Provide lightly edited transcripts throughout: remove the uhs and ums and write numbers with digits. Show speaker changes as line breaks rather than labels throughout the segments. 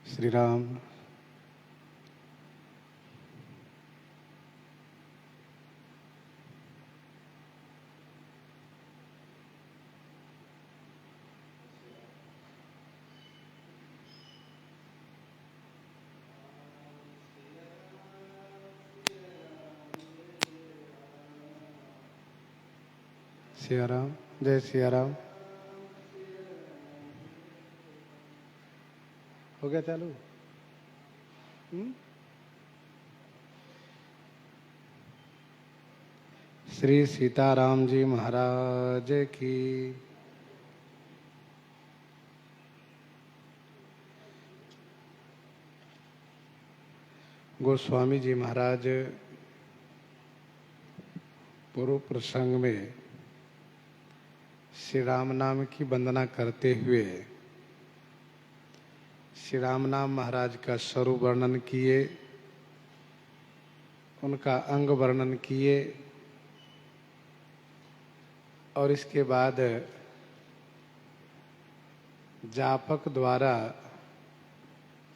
श्री राम। सिया राम। जय सिया राम। हो गया चालू? श्री सीताराम जी महाराज की। गोस्वामी जी महाराज पूर्व प्रसंग में श्री राम नाम की वंदना करते हुए श्री राम नाम महाराज का स्वरूप वर्णन किए, उनका अंग वर्णन किए और इसके बाद जापक द्वारा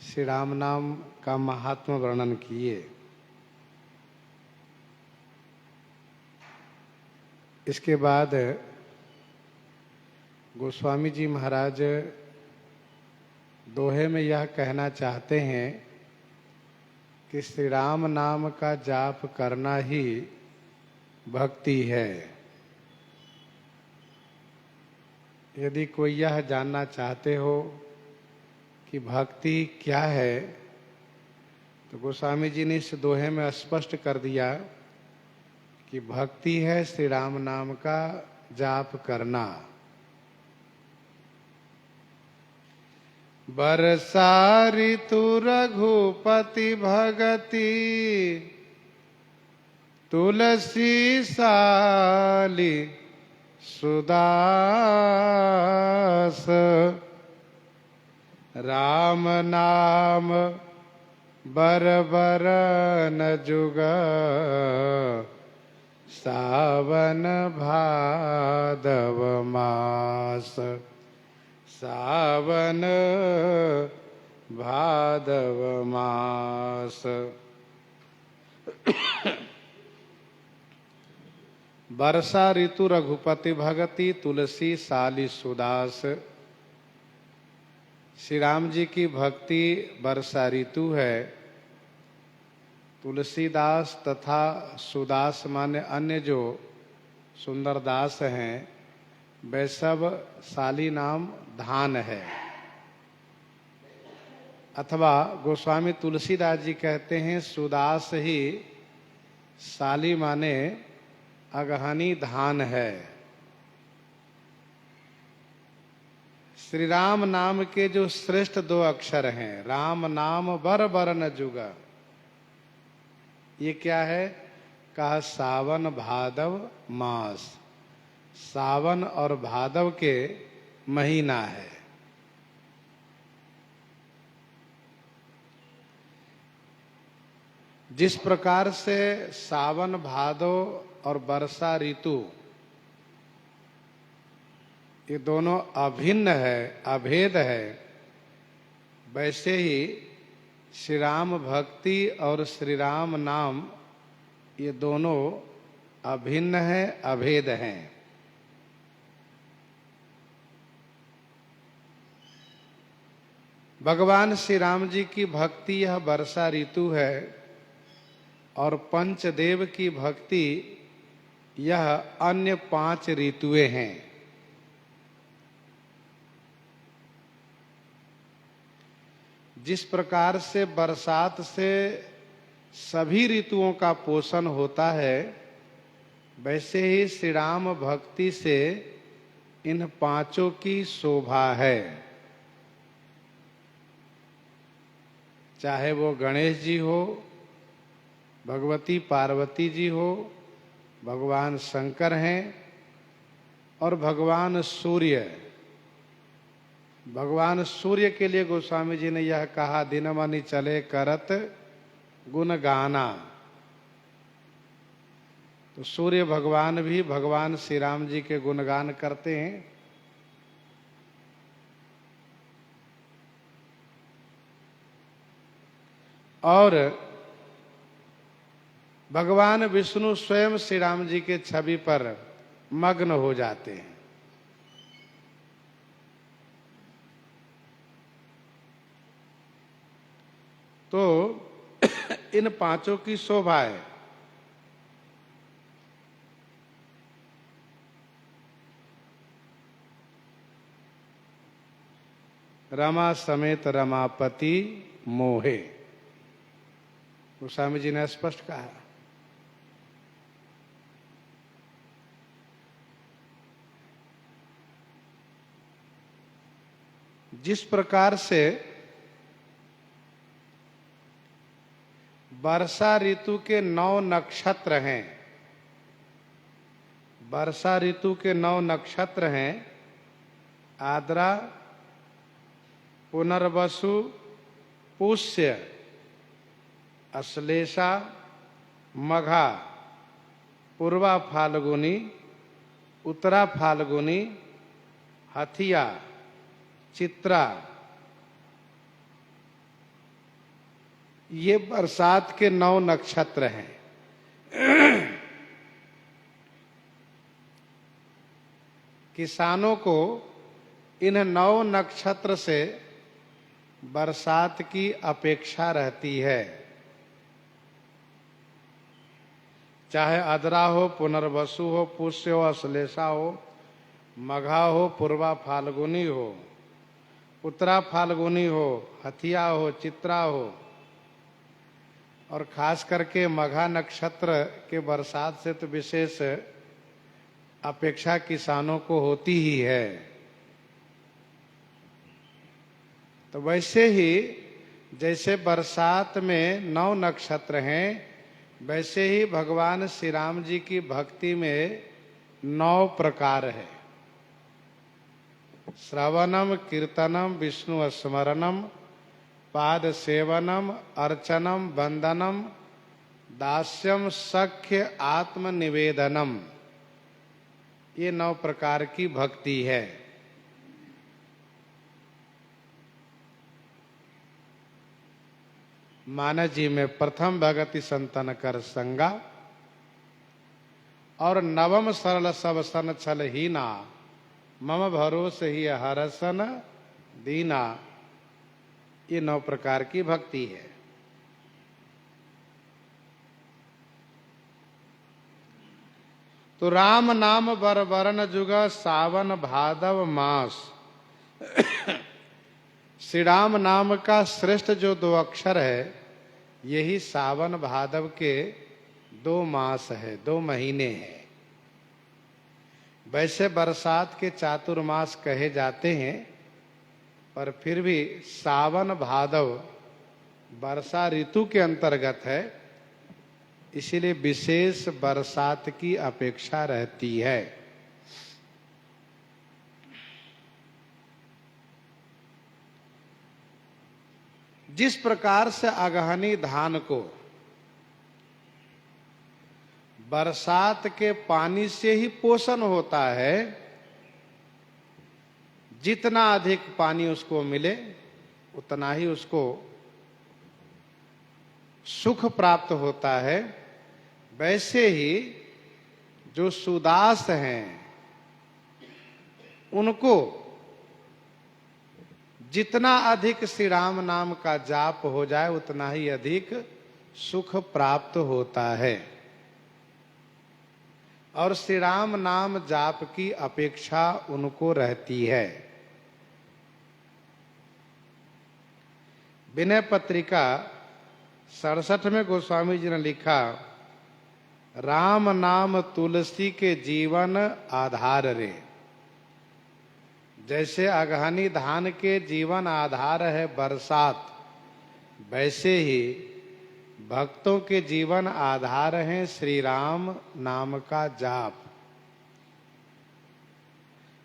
श्री राम नाम का महात्म वर्णन किए। इसके बाद गोस्वामी जी महाराज दोहे में यह कहना चाहते हैं कि श्री राम नाम का जाप करना ही भक्ति है। यदि कोई यह जानना चाहते हो कि भक्ति क्या है, तो गोस्वामी जी ने इस दोहे में स्पष्ट कर दिया कि भक्ति है श्री राम नाम का जाप करना। बरसा ऋतु रघुपति भगति, तुलसी साली सुदास, राम नाम बर न जुग, सावन भादव मास, सावन भादव मास। वर्षा ऋतु रघुपति भगति, तुलसी साली सुदास। श्री राम जी की भक्ति वर्षा ऋतु है। तुलसीदास तथा सुदास माने अन्य जो सुंदर दास हैं, वे सब साली नाम धान है। अथवा गोस्वामी तुलसीदास जी कहते हैं सुदास ही साली माने अगहनी धान है। श्री राम नाम के जो श्रेष्ठ दो अक्षर हैं, राम नाम बर न जुगा, ये क्या है? कहा सावन भादव मास। सावन और भादव के महीना है। जिस प्रकार से सावन भादव और वर्षा ऋतु ये दोनों अभिन्न है, अभेद है, वैसे ही श्री राम भक्ति और श्री राम नाम ये दोनों अभिन्न है, अभेद हैं। भगवान श्री राम जी की भक्ति यह वर्षा ऋतु है और पंचदेव की भक्ति यह अन्य 5 ऋतुएं हैं। जिस प्रकार से बरसात से सभी ऋतुओं का पोषण होता है, वैसे ही श्री राम भक्ति से इन 5 की शोभा है। चाहे वो गणेश जी हो, भगवती पार्वती जी हो, भगवान शंकर हैं और भगवान सूर्य। भगवान सूर्य के लिए गोस्वामी जी ने यह कहा, दिनमणि चले करत गुण गाना। तो सूर्य भगवान भी भगवान श्री राम जी के गुणगान करते हैं। और भगवान विष्णु स्वयं श्री राम जी के छवि पर मग्न हो जाते हैं। तो इन पांचों की शोभा है। रमा समेत रमापति मोहे, गोस्वामी जी ने स्पष्ट कहा। जिस प्रकार से वर्षा ऋतु के 9 नक्षत्र हैं, वर्षा ऋतु के 9 नक्षत्र हैं आद्रा, पुनर्वसु, पुष्य, अश्लेषा, मघा, पूर्वा फाल्गुनी, उत्तरा फाल्गुनी, हथिया, चित्रा, ये बरसात के 9 नक्षत्र हैं। किसानों को इन 9 नक्षत्र से बरसात की अपेक्षा रहती है। चाहे आद्रा हो, पुनर्वसु हो, पुष्य हो, अश्लेषा हो, मघा हो, पूर्वा फाल्गुनी हो, उत्तरा फाल्गुनी हो, हथिया हो, चित्रा हो, और खास करके मघा नक्षत्र के बरसात से तो विशेष अपेक्षा किसानों को होती ही है। तो वैसे ही जैसे बरसात में 9 नक्षत्र हैं, वैसे ही भगवान श्री राम जी की भक्ति में 9 प्रकार है। श्रवणम, कीर्तनम, विष्णु स्मरणम, पाद सेवनम, अर्चनम, वंदनम, दास्यम, सख्य, आत्म निवेदनम, ये 9 प्रकार की भक्ति है। मानस जी में प्रथम भगति संतन कर संगा, और नवम सरल सब सन छल हीना, मम भरोस ही हरसन दीना, ये 9 प्रकार की भक्ति है। तो राम नाम बर बरन जुग, सावन भादव मास। श्री राम नाम का श्रेष्ठ जो 2 अक्षर है, यही सावन भादव के 2 मास है, 2 महीने हैं। वैसे बरसात के चातुर्मास कहे जाते हैं, पर फिर भी सावन भादव वर्षा ऋतु के अंतर्गत है, इसीलिए विशेष बरसात की अपेक्षा रहती है। जिस प्रकार से अगहनी धान को बरसात के पानी से ही पोषण होता है, जितना अधिक पानी उसको मिले उतना ही उसको सुख प्राप्त होता है। वैसे ही जो सुदास हैं उनको जितना अधिक श्री राम नाम का जाप हो जाए उतना ही अधिक सुख प्राप्त होता है। और श्री राम नाम जाप की अपेक्षा उनको रहती है। विनय पत्रिका 67 में गोस्वामी जी ने लिखा, राम नाम तुलसी के जीवन आधार रे। जैसे अगहनी धान के जीवन आधार है बरसात, वैसे ही भक्तों के जीवन आधार हैं श्री राम नाम का जाप।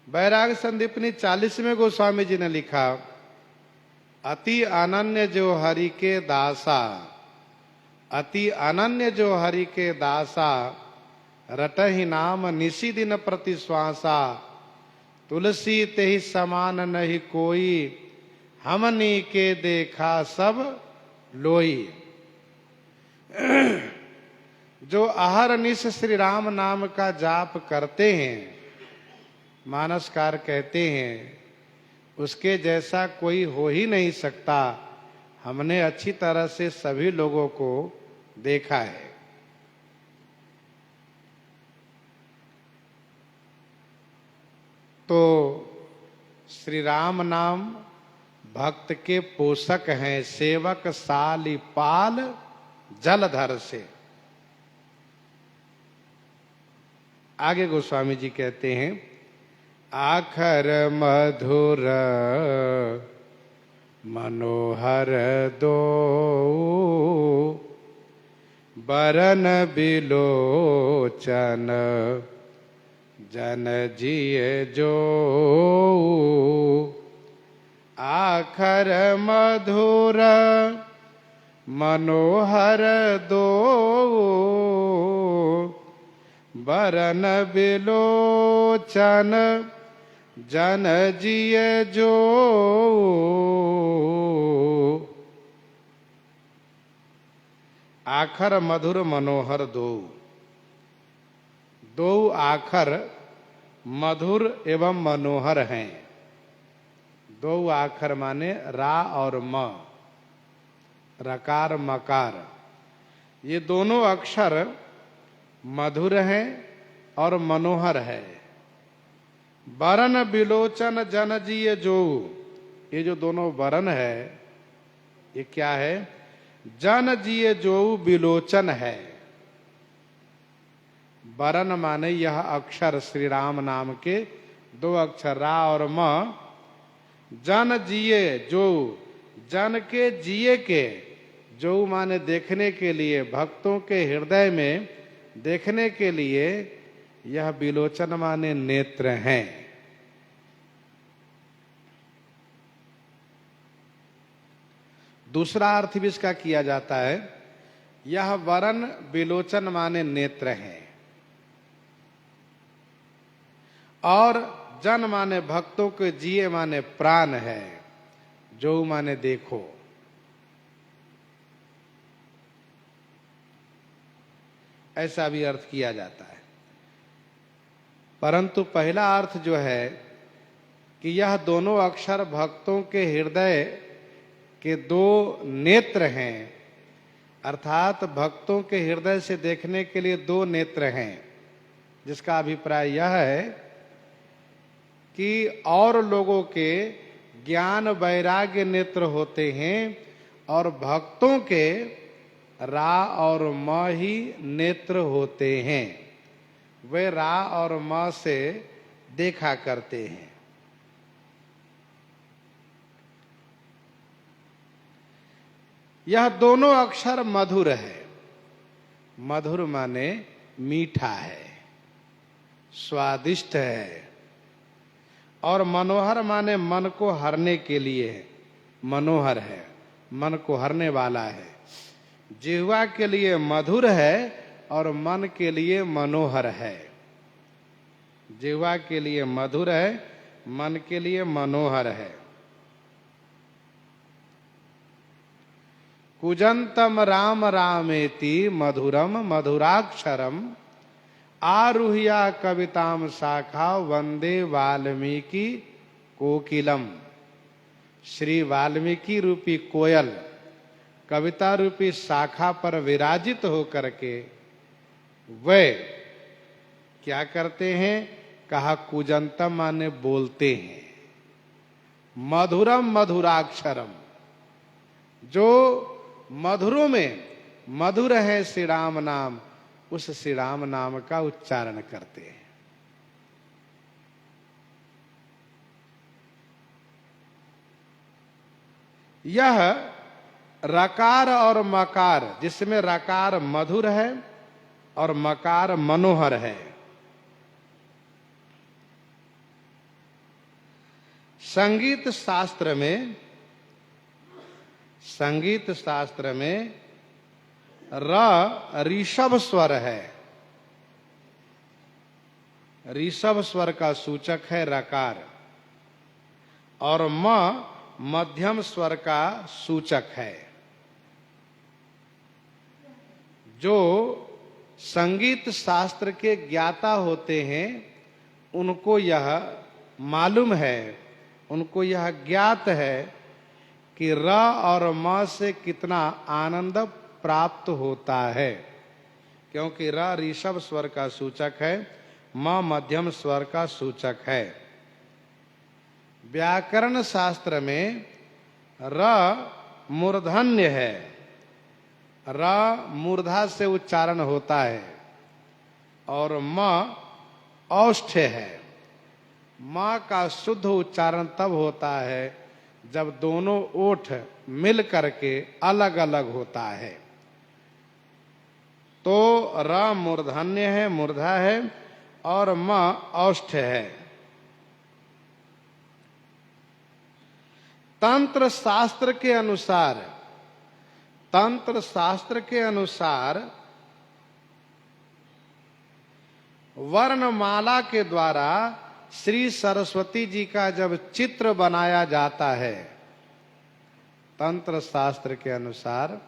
वैराग संदीपनी 40 में गोस्वामी जी ने लिखा, अति अनन्य जो हरि के दासा, अति अनन्य जो हरि के दासा, रटहि नाम निसी दिन प्रति श्वासा, तुलसी ते ही समान नहीं कोई, हमनी के देखा सब लोई। जो अहरनिश श्री राम नाम का जाप करते हैं, मानसकार कहते हैं, उसके जैसा कोई हो ही नहीं सकता। हमने अच्छी तरह से सभी लोगों को देखा है। तो श्री राम नाम भक्त के पोषक हैं, सेवक सालिपाल जलधर से। आगे गोस्वामी जी कहते हैं, आखर मधुर मनोहर दो, बरन बिलोचन जन जिय जो। आखर मधुर मनोहर दो, बरन बिलोचन जन जिय जो। आखर मधुर मनोहर दो, दो आखर मधुर एवं मनोहर हैं। दो आखर माने रा और म, रकार मकार, ये दोनों अक्षर मधुर हैं और मनोहर है। बरन बिलोचन जन जिय जो, ये जो दोनों वरन है ये क्या है? जन जिय जो बिलोचन है। वरन माने यह अक्षर श्री राम नाम के दो अक्षर रा और म। जन जिये जो, जन के जिये के, जो माने देखने के लिए, भक्तों के हृदय में देखने के लिए, यह बिलोचन माने नेत्र हैं। दूसरा अर्थ भी इसका किया जाता है, यह वरन बिलोचन माने नेत्र हैं, और जन माने भक्तों के जिये माने प्राण है, जो माने देखो। ऐसा भी अर्थ किया जाता है। परंतु पहला अर्थ जो है कि यह दोनों अक्षर भक्तों के हृदय के दो नेत्र हैं, अर्थात भक्तों के हृदय से देखने के लिए दो नेत्र हैं, जिसका अभिप्राय यह है कि और लोगों के ज्ञान वैराग्य नेत्र होते हैं और भक्तों के रा और म ही नेत्र होते हैं। वे रा और म से देखा करते हैं। यह दोनों अक्षर मधुर है। मधुर माने मीठा है, स्वादिष्ट है, और मनोहर माने मन को हरने के लिए है। मनोहर है, मन को हरने वाला है। जिह्वा के लिए मधुर है और मन के लिए मनोहर है। जिह्वा के लिए मधुर है, मन के लिए मनोहर है। कुजंतम राम रामेति मधुरम मधुराक्षरम, आरुह्या कविताम शाखा वंदे वाल्मीकि कोकिलम। श्री वाल्मीकि रूपी कोयल कविता रूपी शाखा पर विराजित होकर के वे क्या करते हैं? कहा कुजंतम माने बोलते हैं, मधुरम मधुराक्षरम, जो मधुरों में मधुर है श्री राम नाम, उस श्री राम नाम का उच्चारण करते हैं। यह रकार और मकार, जिसमें रकार मधुर है और मकार मनोहर है। संगीत शास्त्र में र ऋषभ स्वर है। ऋषभ स्वर का सूचक है रकार, और म मध्यम स्वर का सूचक है। जो संगीत शास्त्र के ज्ञाता होते हैं उनको यह मालूम है, उनको यह ज्ञात है कि र और म से कितना आनंद प्राप्त होता है, क्योंकि र ऋषभ स्वर का सूचक है, म मध्यम स्वर का सूचक है। व्याकरण शास्त्र में र मूर्धन्य है, र मूर्धा से उच्चारण होता है, और म औष्ठ्य है। म का शुद्ध उच्चारण तब होता है जब दोनों ओठ मिल करके अलग अलग होता है। तो र मूर्धन्य है, मूर्धा है, और म औष्ठ्य है। तंत्र शास्त्र के अनुसार वर्णमाला के द्वारा श्री सरस्वती जी का जब चित्र बनाया जाता है, तंत्र शास्त्र के अनुसार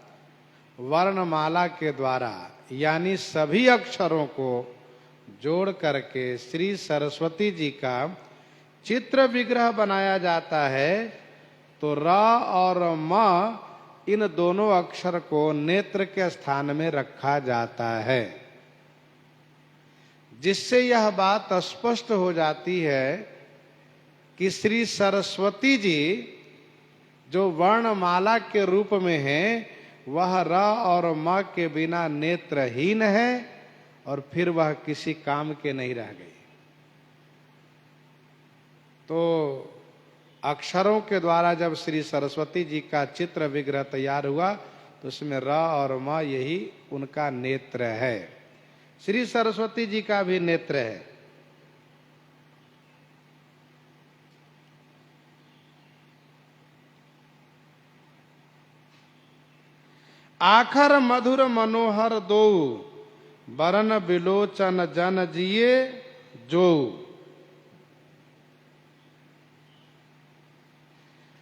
वर्णमाला के द्वारा यानी सभी अक्षरों को जोड़ करके श्री सरस्वती जी का चित्र विग्रह बनाया जाता है, तो र और म इन दोनों अक्षर को नेत्र के स्थान में रखा जाता है, जिससे यह बात स्पष्ट हो जाती है कि श्री सरस्वती जी जो वर्णमाला के रूप में है वह र और म के बिना नेत्रहीन है, और फिर वह किसी काम के नहीं रह गई। तो अक्षरों के द्वारा जब श्री सरस्वती जी का चित्र विग्रह तैयार हुआ तो उसमें र और म यही उनका नेत्र है। श्री सरस्वती जी का भी नेत्र है। आखर मधुर मनोहर दो, बरन बिलोचन जन जिए जो।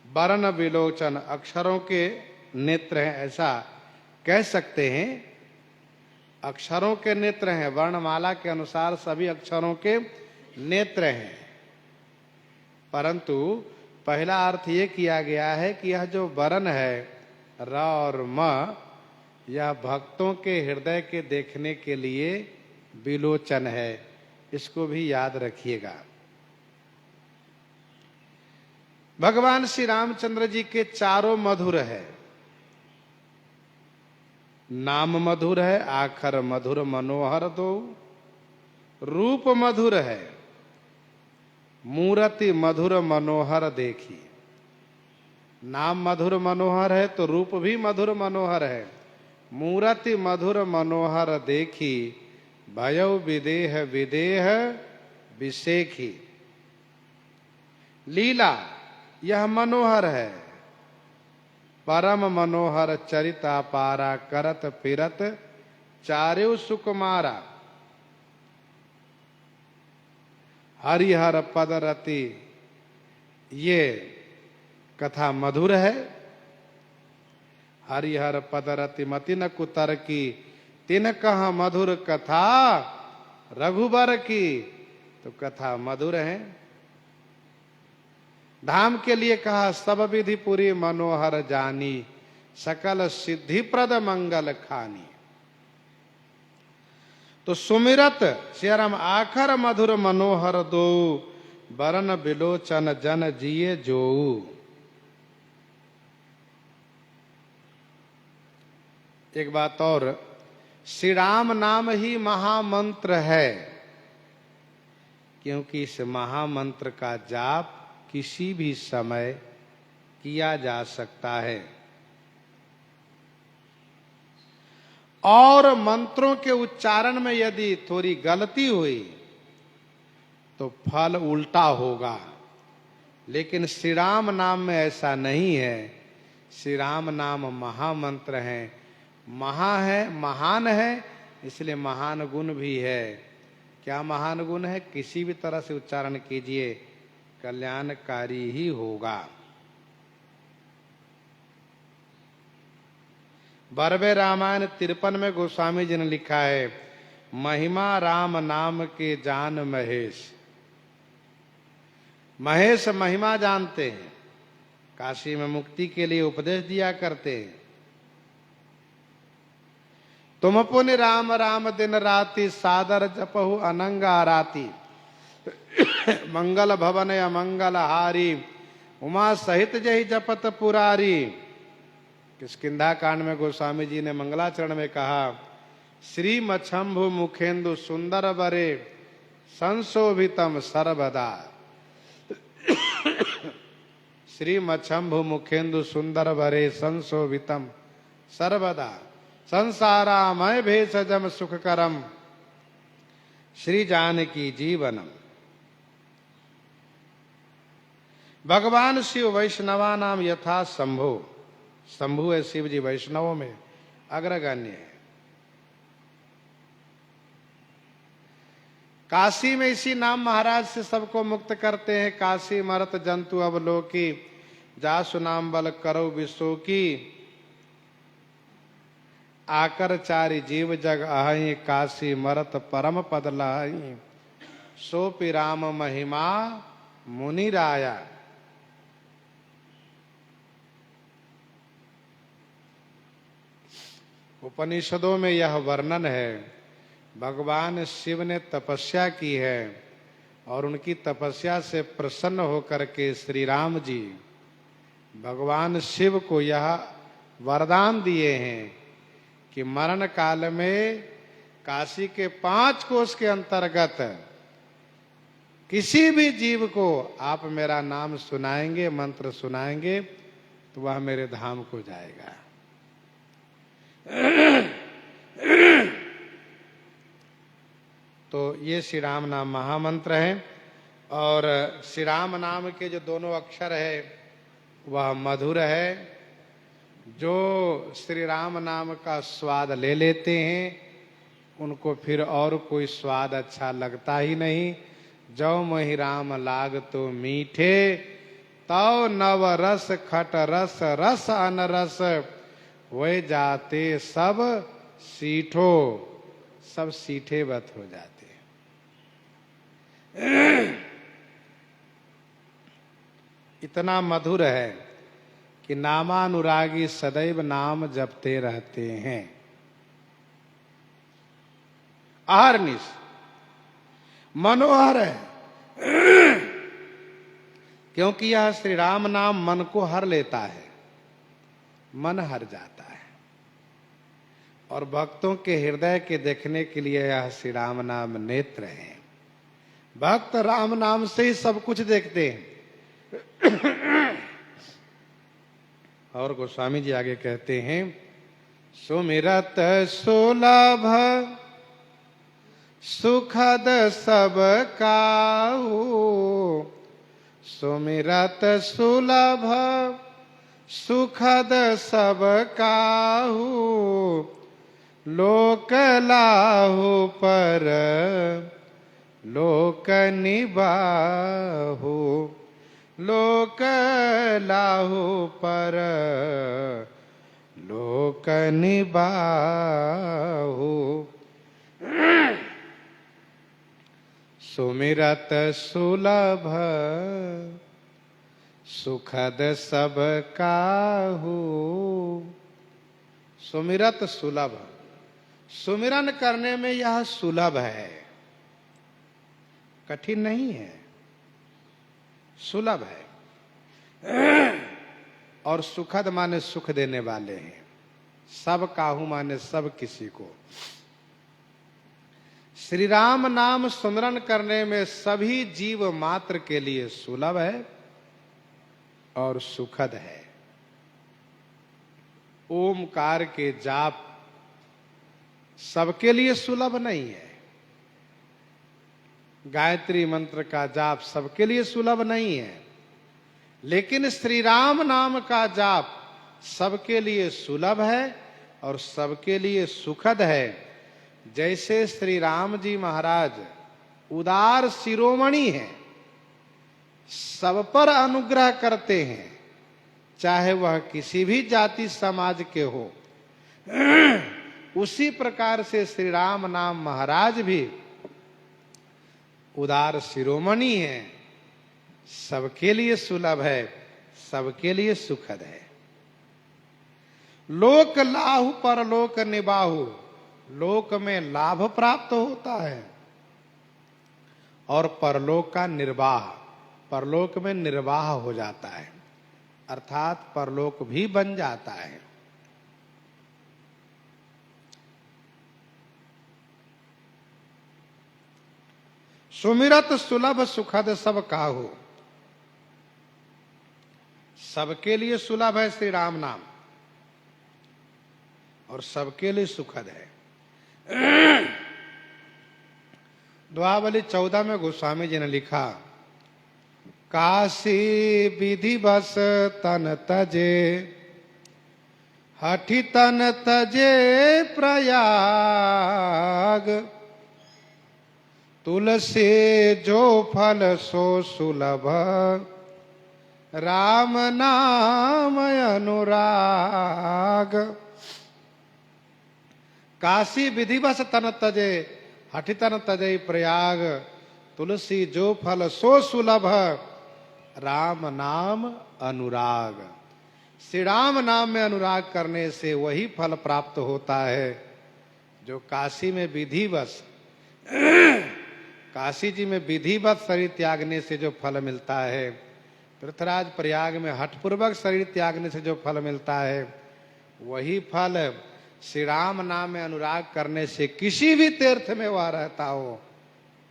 बरन बिलोचन अक्षरों के नेत्र हैं, ऐसा कह सकते हैं। अक्षरों के नेत्र हैं, वर्णमाला के अनुसार सभी अक्षरों के नेत्र हैं, परंतु पहला अर्थ ये किया गया है कि यह जो बरन है र और म, यह भक्तों के हृदय के देखने के लिए बिलोचन है। इसको भी याद रखिएगा। भगवान श्री रामचंद्र जी के चारों मधुर है। नाम मधुर है, आखर मधुर मनोहर दो, रूप मधुर है, मूर्ति मधुर मनोहर देखी। नाम मधुर मनोहर है तो रूप भी मधुर मनोहर है। मूर्ति मधुर मनोहर देखी, भयउ विदेह विदेह विसेखी। लीला यह मनोहर है, परम मनोहर चरिता पारा, करत फिरत चार्यो सुकुमारा। हरिहर पद रति ये कथा मधुर है। हरिहर पद रति मति न कुतर की, तिन कहा मधुर कथा रघुबर की। तो कथा मधुर है। धाम के लिए कहा सब विधि पुरी मनोहर जानी, सकल सिद्धि प्रद मंगल खानी। तो सुमिरत श्रीराम आखर मधुर मनोहर दो, बरन बिलोचन जन जिए जो। एक बात और, श्री राम नाम ही महामंत्र है, क्योंकि इस महामंत्र का जाप किसी भी समय किया जा सकता है। और मंत्रों के उच्चारण में यदि थोड़ी गलती हुई तो फल उल्टा होगा, लेकिन श्री राम नाम में ऐसा नहीं है। श्री राम नाम महामंत्र है, महा है, महान है, इसलिए महान गुण भी है। क्या महान गुण है? किसी भी तरह से उच्चारण कीजिए कल्याणकारी ही होगा। बरबे रामायण 53 में गोस्वामी जी ने लिखा है, महिमा राम नाम के जान महेश। महेश महिमा जानते हैं, काशी में मुक्ति के लिए उपदेश दिया करते हैं। तुम पुनि राम राम दिन राति, सादर जपहु अनंग आराती। मंगल भवन अमंगल हारी, उमा सहित जहि जपत पुरारी। किष्किंधा कांड में गोस्वामी जी ने मंगलाचरण में कहा, श्री मच्छंभु मुखेंदु सुंदर बरे, संशोभितम सर्वदा। श्री मच्छंभु मुखेंदु सुंदर बरे, संशोभितम सर्वदा। संसारामय भेषजम सुखकरम, श्री जानकी जीवनम। भगवान शिव वैष्णवा नाम यथा शंभु। शंभु है शिव जी, वैष्णवों में अग्रगण्य है। काशी में इसी नाम महाराज से सबको मुक्त करते हैं। काशी मरत जंतु अवलोकी, जासु नाम बल करो विशो की। आकर चारि जीव जग अहि, काशी मरत परम पद लहि। सोपि राम महिमा मुनि राया। उपनिषदों में यह वर्णन है, भगवान शिव ने तपस्या की है और उनकी तपस्या से प्रसन्न होकर के श्री राम जी भगवान शिव को यह वरदान दिए हैं कि मरण काल में काशी के 5 कोस के अंतर्गत किसी भी जीव को आप मेरा नाम सुनाएंगे, मंत्र सुनाएंगे, तो वह मेरे धाम को जाएगा। तो ये श्री राम नाम महामंत्र है। और श्री राम नाम के जो दोनों अक्षर है वह मधुर है। जो श्री राम नाम का स्वाद ले लेते हैं उनको फिर और कोई स्वाद अच्छा लगता ही नहीं। जो मोहि राम लाग तो मीठे, तौ नव रस खट रस रस अनरस। वे जाते सब सीठो, सब सीठे बत हो जाते। इतना मधुर है कि नामानुरागी सदैव नाम जपते रहते हैं अहरनिश। मनोहर है क्योंकि यह श्री राम नाम मन को हर लेता है, मन हर जाता है। और भक्तों के हृदय के देखने के लिए यह श्री राम नाम नेत्र है। भक्त राम नाम से ही सब कुछ देखते हैं। और गोस्वामी जी आगे कहते हैं, सुमिरत सुलभ सुखद सब काहू। सुमिरत सुलभ सुखद सब काहू। लोक लाहु पर लोक निबाहु। लोक लाहु पर लोक निबाहु। सुमिरत सुलभ सुखद सब काहू। सुमिरत सुलभ, सुमिरन करने में यह सुलभ है, कठिन नहीं है, सुलभ है। और सुखद माने सुख देने वाले हैं। सब काहू माने सब किसी को। श्री राम नाम सुमिरन करने में सभी जीव मात्र के लिए सुलभ है और सुखद है। ओमकार के जाप सबके लिए सुलभ नहीं है। गायत्री मंत्र का जाप सबके लिए सुलभ नहीं है। लेकिन श्री राम नाम का जाप सबके लिए सुलभ है और सबके लिए सुखद है। जैसे श्री राम जी महाराज उदार शिरोमणि हैं, सब पर अनुग्रह करते हैं, चाहे वह किसी भी जाति समाज के हो, उसी प्रकार से श्री राम नाम महाराज भी उदार शिरोमणि है, सबके लिए सुलभ है, सबके लिए सुखद है। लोक लाहु परलोक निबाहु, लोक में लाभ प्राप्त होता है और परलोक का निर्वाह, परलोक में निर्वाह हो जाता है, अर्थात परलोक भी बन जाता है। सुमिरत सुलभ सुखद सब काहू, सबके लिए सुलभ है श्री राम नाम और सबके लिए सुखद है। दुआवली 14 में गोस्वामी जी ने लिखा, काशी विधि बस तन तजे, हठि तन तजे प्रयाग, तुलसी जो फल सो सुलभ, राम नाम अनुराग। काशी विधिवश तन तजे, हठि तन तजे प्रयाग, तुलसी जो फल सो सुलभ, राम नाम अनुराग। श्री राम नाम में अनुराग करने से वही फल प्राप्त होता है जो काशी में विधिवश, काशी जी में विधिवत शरीर त्यागने से जो फल मिलता है, पृथ्वीराज प्रयाग में हठपूर्वक शरीर त्यागने से जो फल मिलता है, वही फल श्री राम नाम में अनुराग करने से किसी भी तीर्थ में वह रहता हो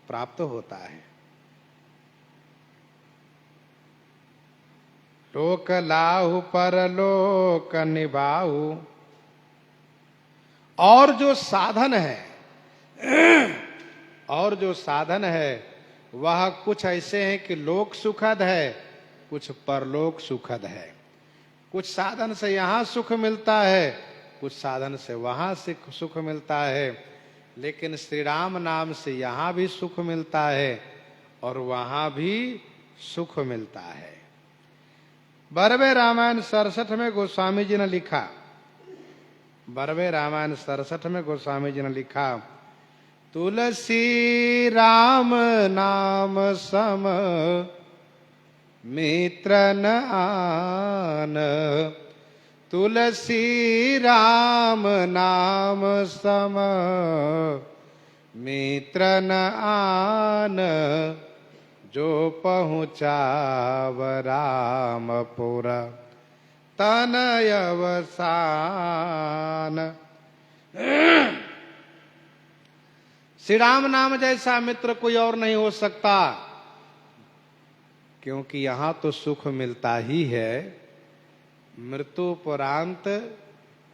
प्राप्त होता है। लोक लाहु परलोक निबाहु, और जो साधन है, और जो साधन है वह कुछ ऐसे हैं कि लोक सुखद है, कुछ परलोक सुखद है। कुछ साधन से यहाँ सुख मिलता है, कुछ साधन से वहां से सुख मिलता है, लेकिन श्री राम नाम से यहाँ भी सुख मिलता है और वहां भी सुख मिलता है। 12वें रामायण 67 में गोस्वामी जी ने लिखा, 12वें रामायण 67 में गोस्वामी जी ने लिखा, तुलसी राम नाम सम मित्र न आन, तुलसी राम नाम सम मित्र न आन, जो पहुँचाव रामपुर तनय अवसान। श्री राम नाम जैसा मित्र कोई और नहीं हो सकता, क्योंकि यहां तो सुख मिलता ही है, मृत्युपरांत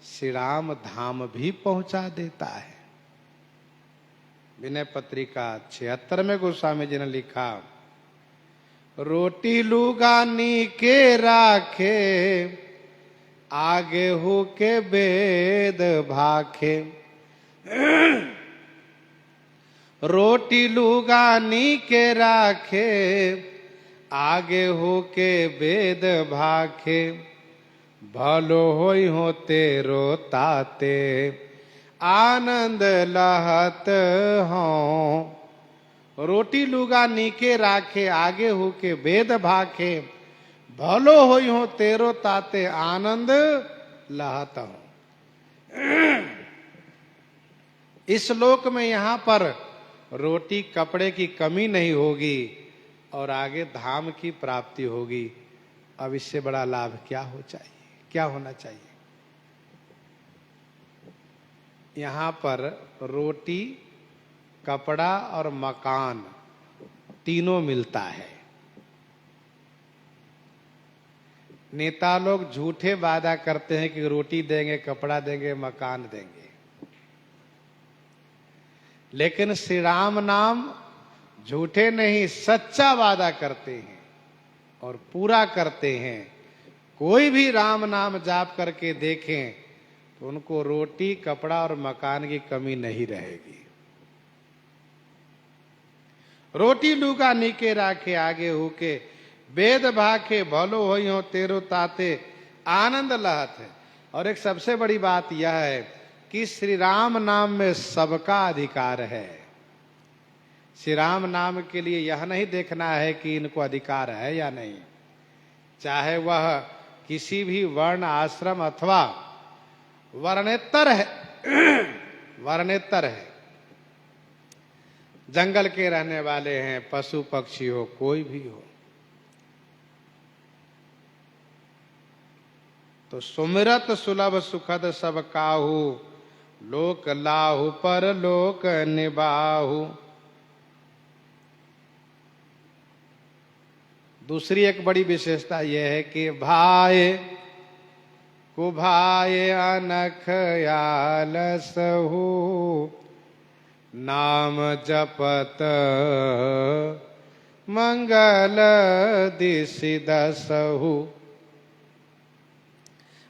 श्री राम धाम भी पहुंचा देता है। विनय पत्रिका 76 में गोस्वामी जी ने लिखा, रोटी लुगानी के राखे, आगे हो के वेद भाखे, रोटी लुगानी के राखे, आगे हो के वेद भाखे, भलो होई हो तेरो ताते, आनंद लहत हो। रोटी लुगा नीके राखे, आगे हो के वेद भाखे, भलो होई हो तेरो ताते, आनंद लहत हो। इस लोक में यहाँ पर रोटी कपड़े की कमी नहीं होगी और आगे धाम की प्राप्ति होगी। अब इससे बड़ा लाभ क्या होना चाहिए? यहाँ पर रोटी, कपड़ा और मकान तीनों मिलता है। नेता लोग झूठे वादा करते हैं कि रोटी देंगे, कपड़ा देंगे, मकान देंगे, लेकिन श्री राम नाम झूठे नहीं, सच्चा वादा करते हैं और पूरा करते हैं। कोई भी राम नाम जाप करके देखें तो उनको रोटी, कपड़ा और मकान की कमी नहीं रहेगी। रोटी लुगा नीके राखे, आगे होके वेद भाखे, भलो होई हो तेरो ताते, आनंद लहत है। और एक सबसे बड़ी बात यह है कि श्री राम नाम में सबका अधिकार है। श्री राम नाम के लिए यह नहीं देखना है कि इनको अधिकार है या नहीं, चाहे वह किसी भी वर्ण आश्रम अथवा वर्णेतर है वर्णेतर है, जंगल के रहने वाले हैं, पशु पक्षी हो, कोई भी हो। तो सुमिरत सुलभ सुखद सब काहू, लोक लाहु पर लोक निबाहु। दूसरी एक बड़ी विशेषता यह है कि भाए कुभाए अनख आलस हो, नाम जपत मंगल दिशि दसहु।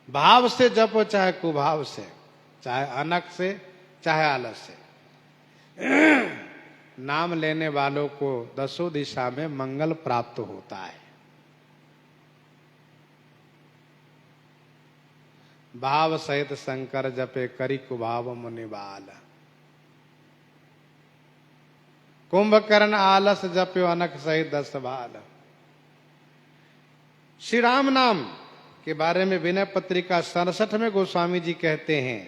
भाव से जपो चाहे कुभाव से, चाहे अनख से, चाहे आलस से, नाम लेने वालों को दसों दिशा में मंगल प्राप्त होता है। भाव सहित शंकर जपे करी कुभाव मुनिबाल, कुंभकर्ण आलस जप्यो अनख सहित 10 बाल। श्री राम नाम के बारे में विनय पत्रिका 67 में गोस्वामी जी कहते हैं,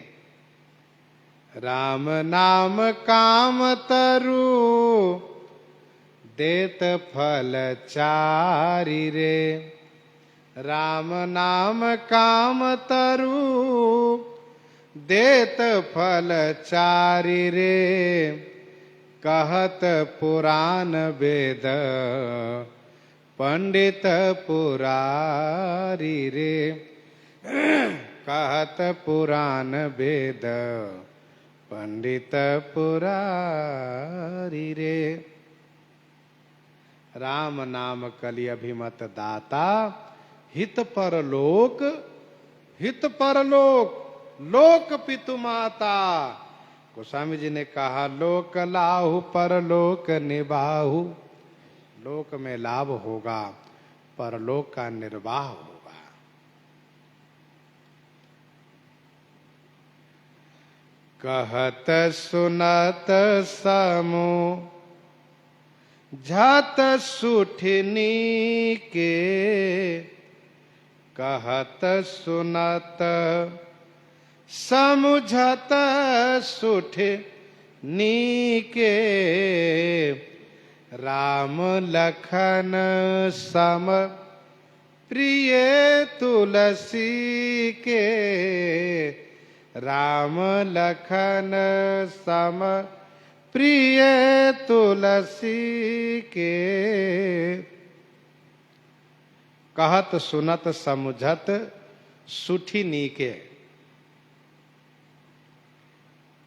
राम नाम काम तरु देत फल चारि रे, राम नाम काम तरु देत फल चारि रे, कहत पुराण वेद पंडित पुरारी रे, कहत पुराण वेद पंडित पुरारी रे। राम नाम कलि अभिमत दाता, हित परलोक लोक पितु माता। गोस्वामी जी ने कहा लोक लाहु परलोक निबाहु, लोक में लाभ होगा, परलोक का निर्वाह होगा। कहत सुनत समूह झत सुठनी के, कहत सुनत समुझत सुठ नीके, राम लखन सम प्रिय तुलसी के, राम लखन सम प्रिय तुलसी के। कहत सुनत समुझत सुठी नीके,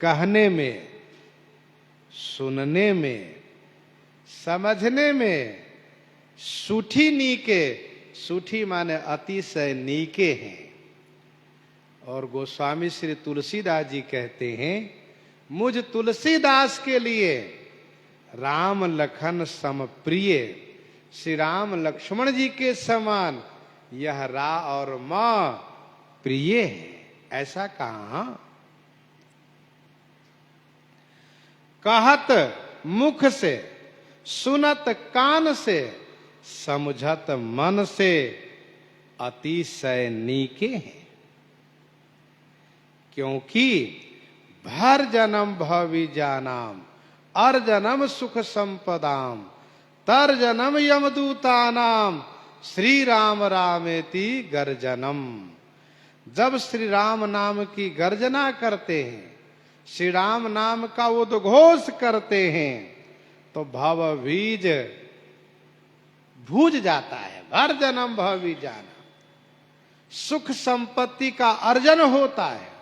कहने में, सुनने में, समझने में सुठी नीके, सुठी माने अतिशय नीके हैं। और गोस्वामी श्री तुलसीदास जी कहते हैं, मुझ तुलसीदास के लिए राम लखन सम प्रिय, श्री राम लक्ष्मण जी के समान यह रा और मां प्रिय है। ऐसा कहा, कहत मुख से, सुनत कान से, समझत मन से अतिशय नीके हैं। क्योंकि भर जन्म भवि जानाम, अर जन्म सुख संपदाम, तर जन्म यमदूतानाम, श्री राम रामेति गर्जनम। जब श्री राम नाम की गर्जना करते हैं, श्री राम नाम का उद्घोष करते हैं, तो भव बीज भूज जाता है। भर जन्म भवि जाना, सुख संपत्ति का अर्जन होता है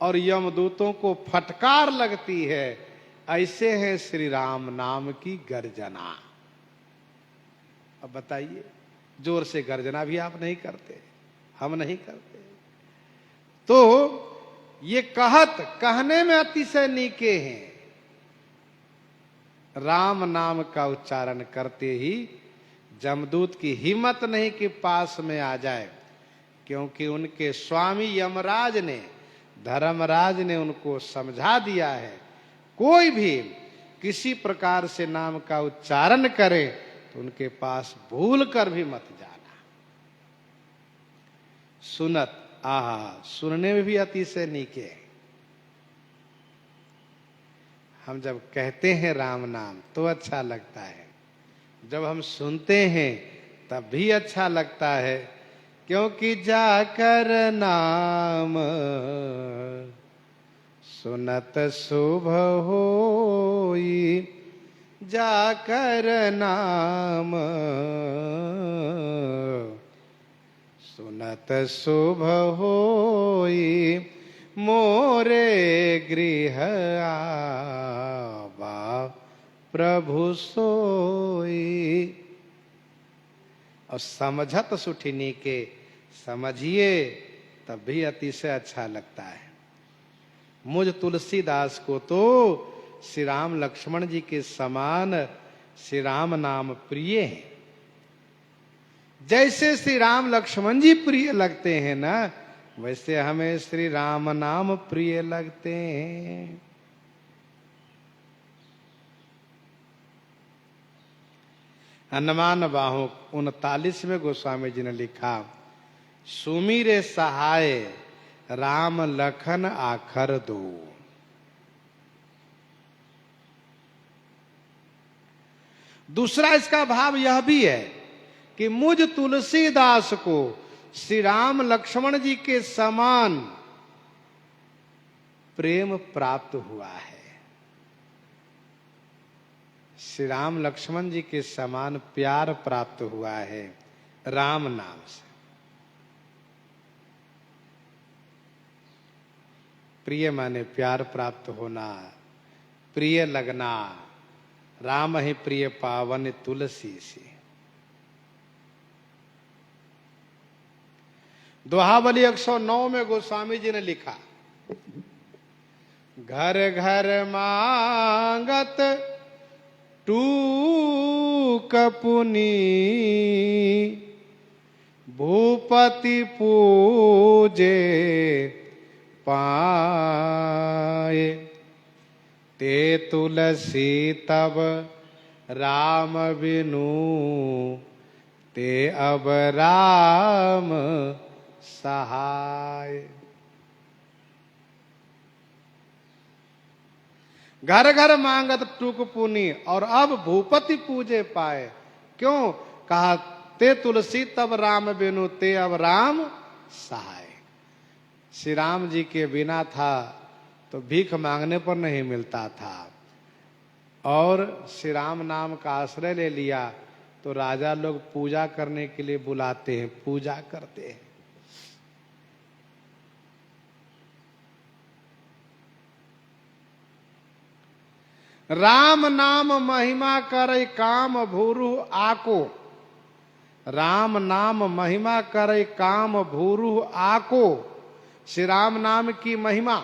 और यमदूतों को फटकार लगती है। ऐसे है श्री राम नाम की गर्जना। अब बताइए, जोर से गर्जना भी आप नहीं करते, हम नहीं करते। तो ये कहत, कहने में अतिशय नीके हैं। राम नाम का उच्चारण करते ही जमदूत की हिम्मत नहीं कि पास में आ जाए, क्योंकि उनके स्वामी यमराज ने, धर्मराज ने उनको समझा दिया है, कोई भी किसी प्रकार से नाम का उच्चारण करे तो उनके पास भूल कर भी मत जाना। सुनत, आहा, सुनने में भी अतिशय नीके है। हम जब कहते हैं राम नाम तो अच्छा लगता है, जब हम सुनते हैं तब भी अच्छा लगता है, क्योंकि जाकर नाम सुनत शुभ होई, जाकर नाम सुनत शुभ होई, मोरे गृह आवा प्रभु सोई। और समझत सुठिनी के, समझिए तब भी अतिशय अच्छा लगता है। मुझ तुलसीदास को तो श्री राम लक्ष्मण जी के समान श्री राम नाम प्रिय है। जैसे श्री राम लक्ष्मण जी प्रिय लगते हैं ना, वैसे हमें श्री राम नाम प्रिय लगते हैं। हनुमान बाहों 39 में गोस्वामी जी ने लिखा, सुमिरे सहाय राम लखन आखर दो। दूसरा इसका भाव यह भी है कि मुझ तुलसीदास को श्री राम लक्ष्मण जी के समान प्रेम प्राप्त हुआ है। श्री राम लक्ष्मण जी के समान प्यार प्राप्त हुआ है राम नाम से। प्रिय माने प्यार प्राप्त होना, प्रिय लगना। राम ही प्रिय पावन तुलसी से। दोहावली 109 में गोस्वामी जी ने लिखा, घर घर मांगत टूक पुनी, भूपति पूजे पाए, ते तुलसी तब राम बिनु, ते अब राम सहाय। घर घर मांगत टूक पुनी, और अब भूपति पूजे पाए। क्यों कहा? ते तुलसी तब राम बिनु, ते अब राम सहाय। श्री राम जी के बिना था तो भीख मांगने पर नहीं मिलता था, और श्री राम नाम का आश्रय ले लिया तो राजा लोग पूजा करने के लिए बुलाते हैं, पूजा करते हैं। राम नाम महिमा करे काम भूरु आको, राम नाम महिमा करे काम भूरु आको। श्री राम नाम की महिमा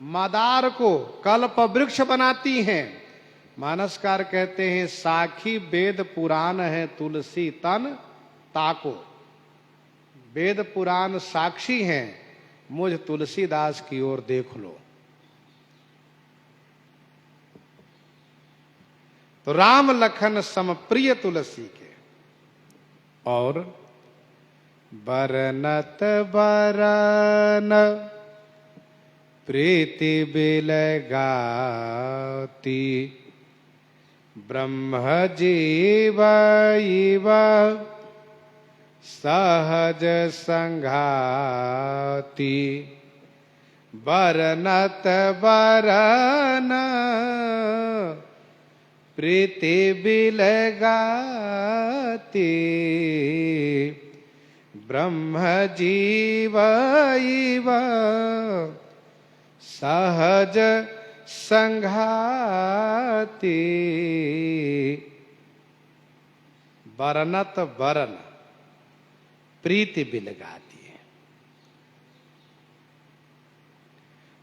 मदार को कल्प वृक्ष बनाती हैं। मानसकार कहते हैं, साखी वेद पुराण है तुलसी तन ताको। वेद पुराण साक्षी हैं, मुझ तुलसीदास की ओर देख लो। तो राम लखन सम प्रिय तुलसी के। और बरनत बरन प्रीति बिलगाती, ब्रह्म जीव इव सहज संघाती। बरनत बरन प्रीति बिलगाती, ब्रह्म जीव इव सहज संघाती। बरनत बरन प्रीति बिलगाती है।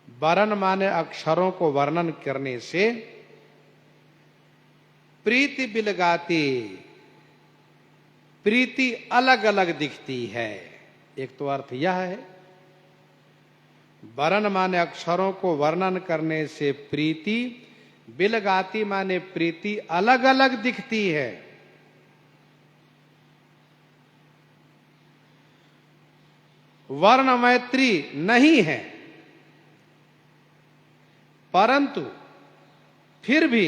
बरन माने अक्षरों को वर्णन करने से, प्रीति बिलगाती, प्रीति अलग अलग दिखती है, एक तो अर्थ यह है, वर्ण माने अक्षरों को वर्णन करने से प्रीति, बिलगाती माने प्रीति अलग अलग दिखती है। वर्ण मैत्री नहीं है, परंतु फिर भी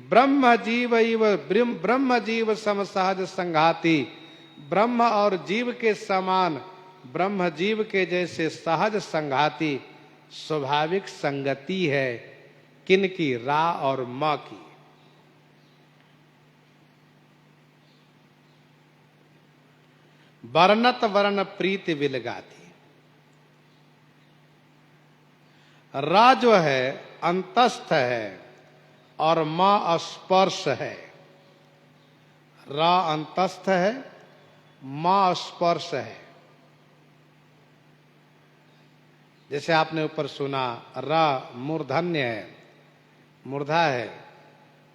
ब्रह्म जीव सम सहज संघाती, ब्रह्म और जीव के समान, ब्रह्म जीव के जैसे सहज संघाती स्वाभाविक संगति है। किनकी? रा और म की। वर्णत वर्ण प्रीति विलगाती। रा जो है अंतस्थ है और म स्पर्श है। रा अंतस्थ है, म स्पर्श है। जैसे आपने ऊपर सुना, रा मूर्धन्य है, मूर्धा है,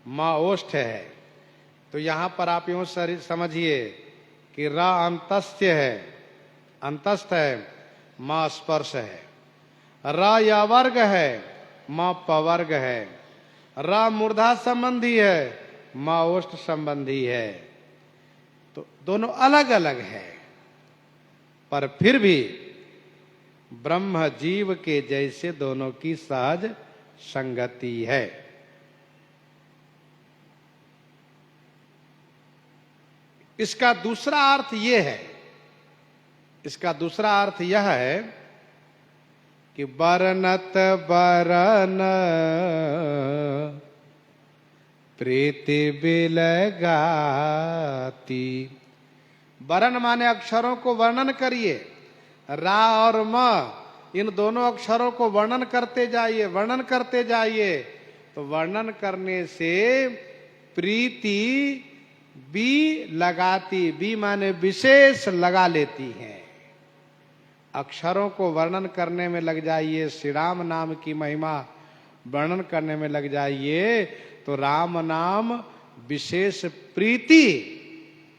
म ओष्ठ है। तो यहां पर आप यूं समझिए कि रा अंतस्थ्य है, अंतस्थ है, म स्पर्श है। रा या वर्ग है, म पवर्ग है। रा मूर्धा संबंधी है, म ओष्ठ संबंधी है। तो दोनों अलग अलग है, पर फिर भी ब्रह्म जीव के जैसे दोनों की सहज संगति है। इसका दूसरा अर्थ यह है, इसका दूसरा अर्थ यह है कि बरनत बरन प्रीति बिलगाती। वर्ण माने अक्षरों को वर्णन करिए, रा और म, इन दोनों अक्षरों को वर्णन करते जाइए, वर्णन करते जाइए। तो वर्णन करने से प्रीति बी लगाती, बी माने विशेष लगा लेती है। अक्षरों को वर्णन करने में लग जाइए, श्री राम नाम की महिमा वर्णन करने में लग जाइए, तो राम नाम विशेष प्रीति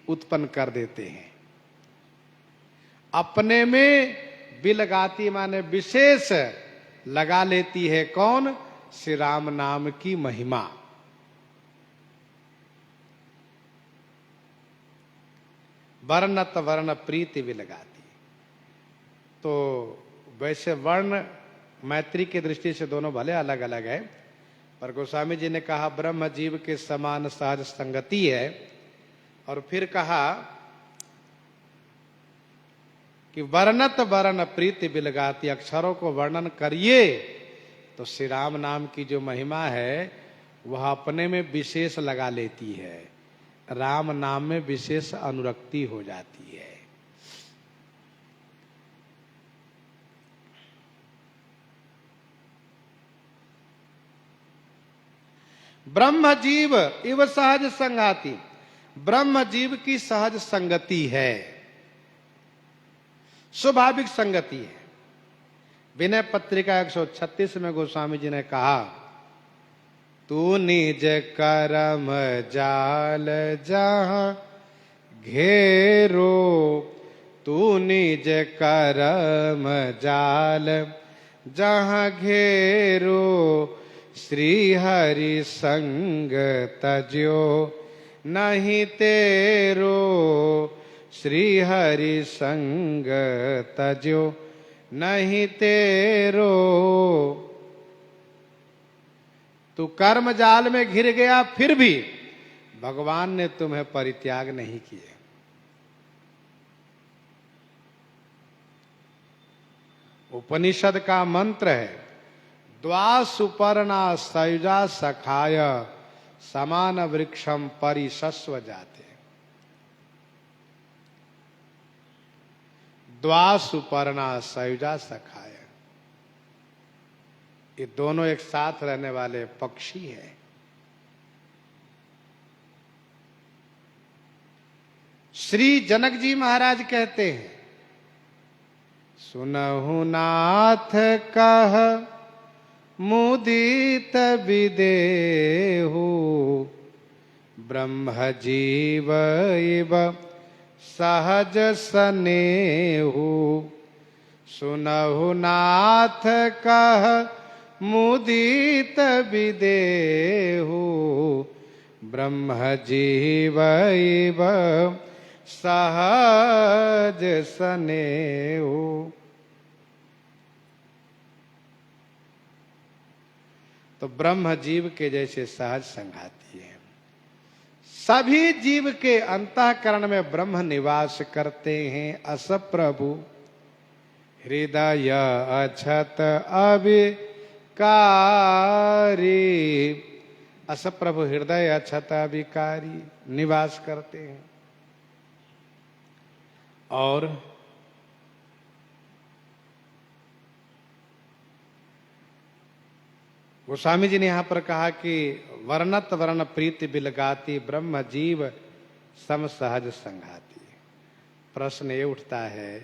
उत्पन्न कर देते हैं। अपने में बिलगाती माने विशेष लगा लेती है। कौन? श्री राम नाम की महिमा। वर्णत वर्ण प्रीति बिलगाती। तो वैसे वर्ण मैत्री की दृष्टि से दोनों भले अलग अलग है, पर गोस्वामी जी ने कहा ब्रह्म जीव के समान सहज संगति है। और फिर कहा कि वर्णत वर्ण प्रीति बिलगाती, अक्षरों को वर्णन करिए तो श्री राम नाम की जो महिमा है वह अपने में विशेष लगा लेती है, राम नाम में विशेष अनुरक्ति हो जाती है। ब्रह्म जीव इव सहज संगाति, ब्रह्म जीव की सहज संगति है, स्वाभाविक संगति है। विनय पत्रिका 136 में गोस्वामी जी ने कहा, तू निज करम जाल जहां घेरो, तू निज करम जाल जहां घेरो, श्री हरि संग तज्यो नहीं तेरो, श्री हरि संग तज्यो नहीं तेरो। तू कर्म जाल में घिर गया, फिर भी भगवान ने तुम्हें परित्याग नहीं किया। उपनिषद का मंत्र है, द्वा सुपर्णा सयुजा सखाय समान वृक्षम परिशस्व जाते। द्वा सुपर्णा सयुजा सखाय, ये दोनों एक साथ रहने वाले पक्षी हैं। श्री जनक जी महाराज कहते हैं, सुनहु नाथ कह मुदित विदेहु, ब्रह्म जीव इव सहज सनेहु। सुनहु नाथ कह मुदित विदेहु। ब्रह्म जीवैव सहज सनेहु। तो ब्रह्म जीव के जैसे सहज संघाती है। सभी जीव के अंतःकरण में ब्रह्म निवास करते हैं। अस प्रभु हृदय अछत अविकारी। अस प्रभु हृदय अछत अविकारी निवास करते हैं। और गोस्वामी जी ने यहां पर कहा कि वर्णत वर्ण प्रीति बिलगाती ब्रह्म जीव सम सहज संघाती। प्रश्न ये उठता है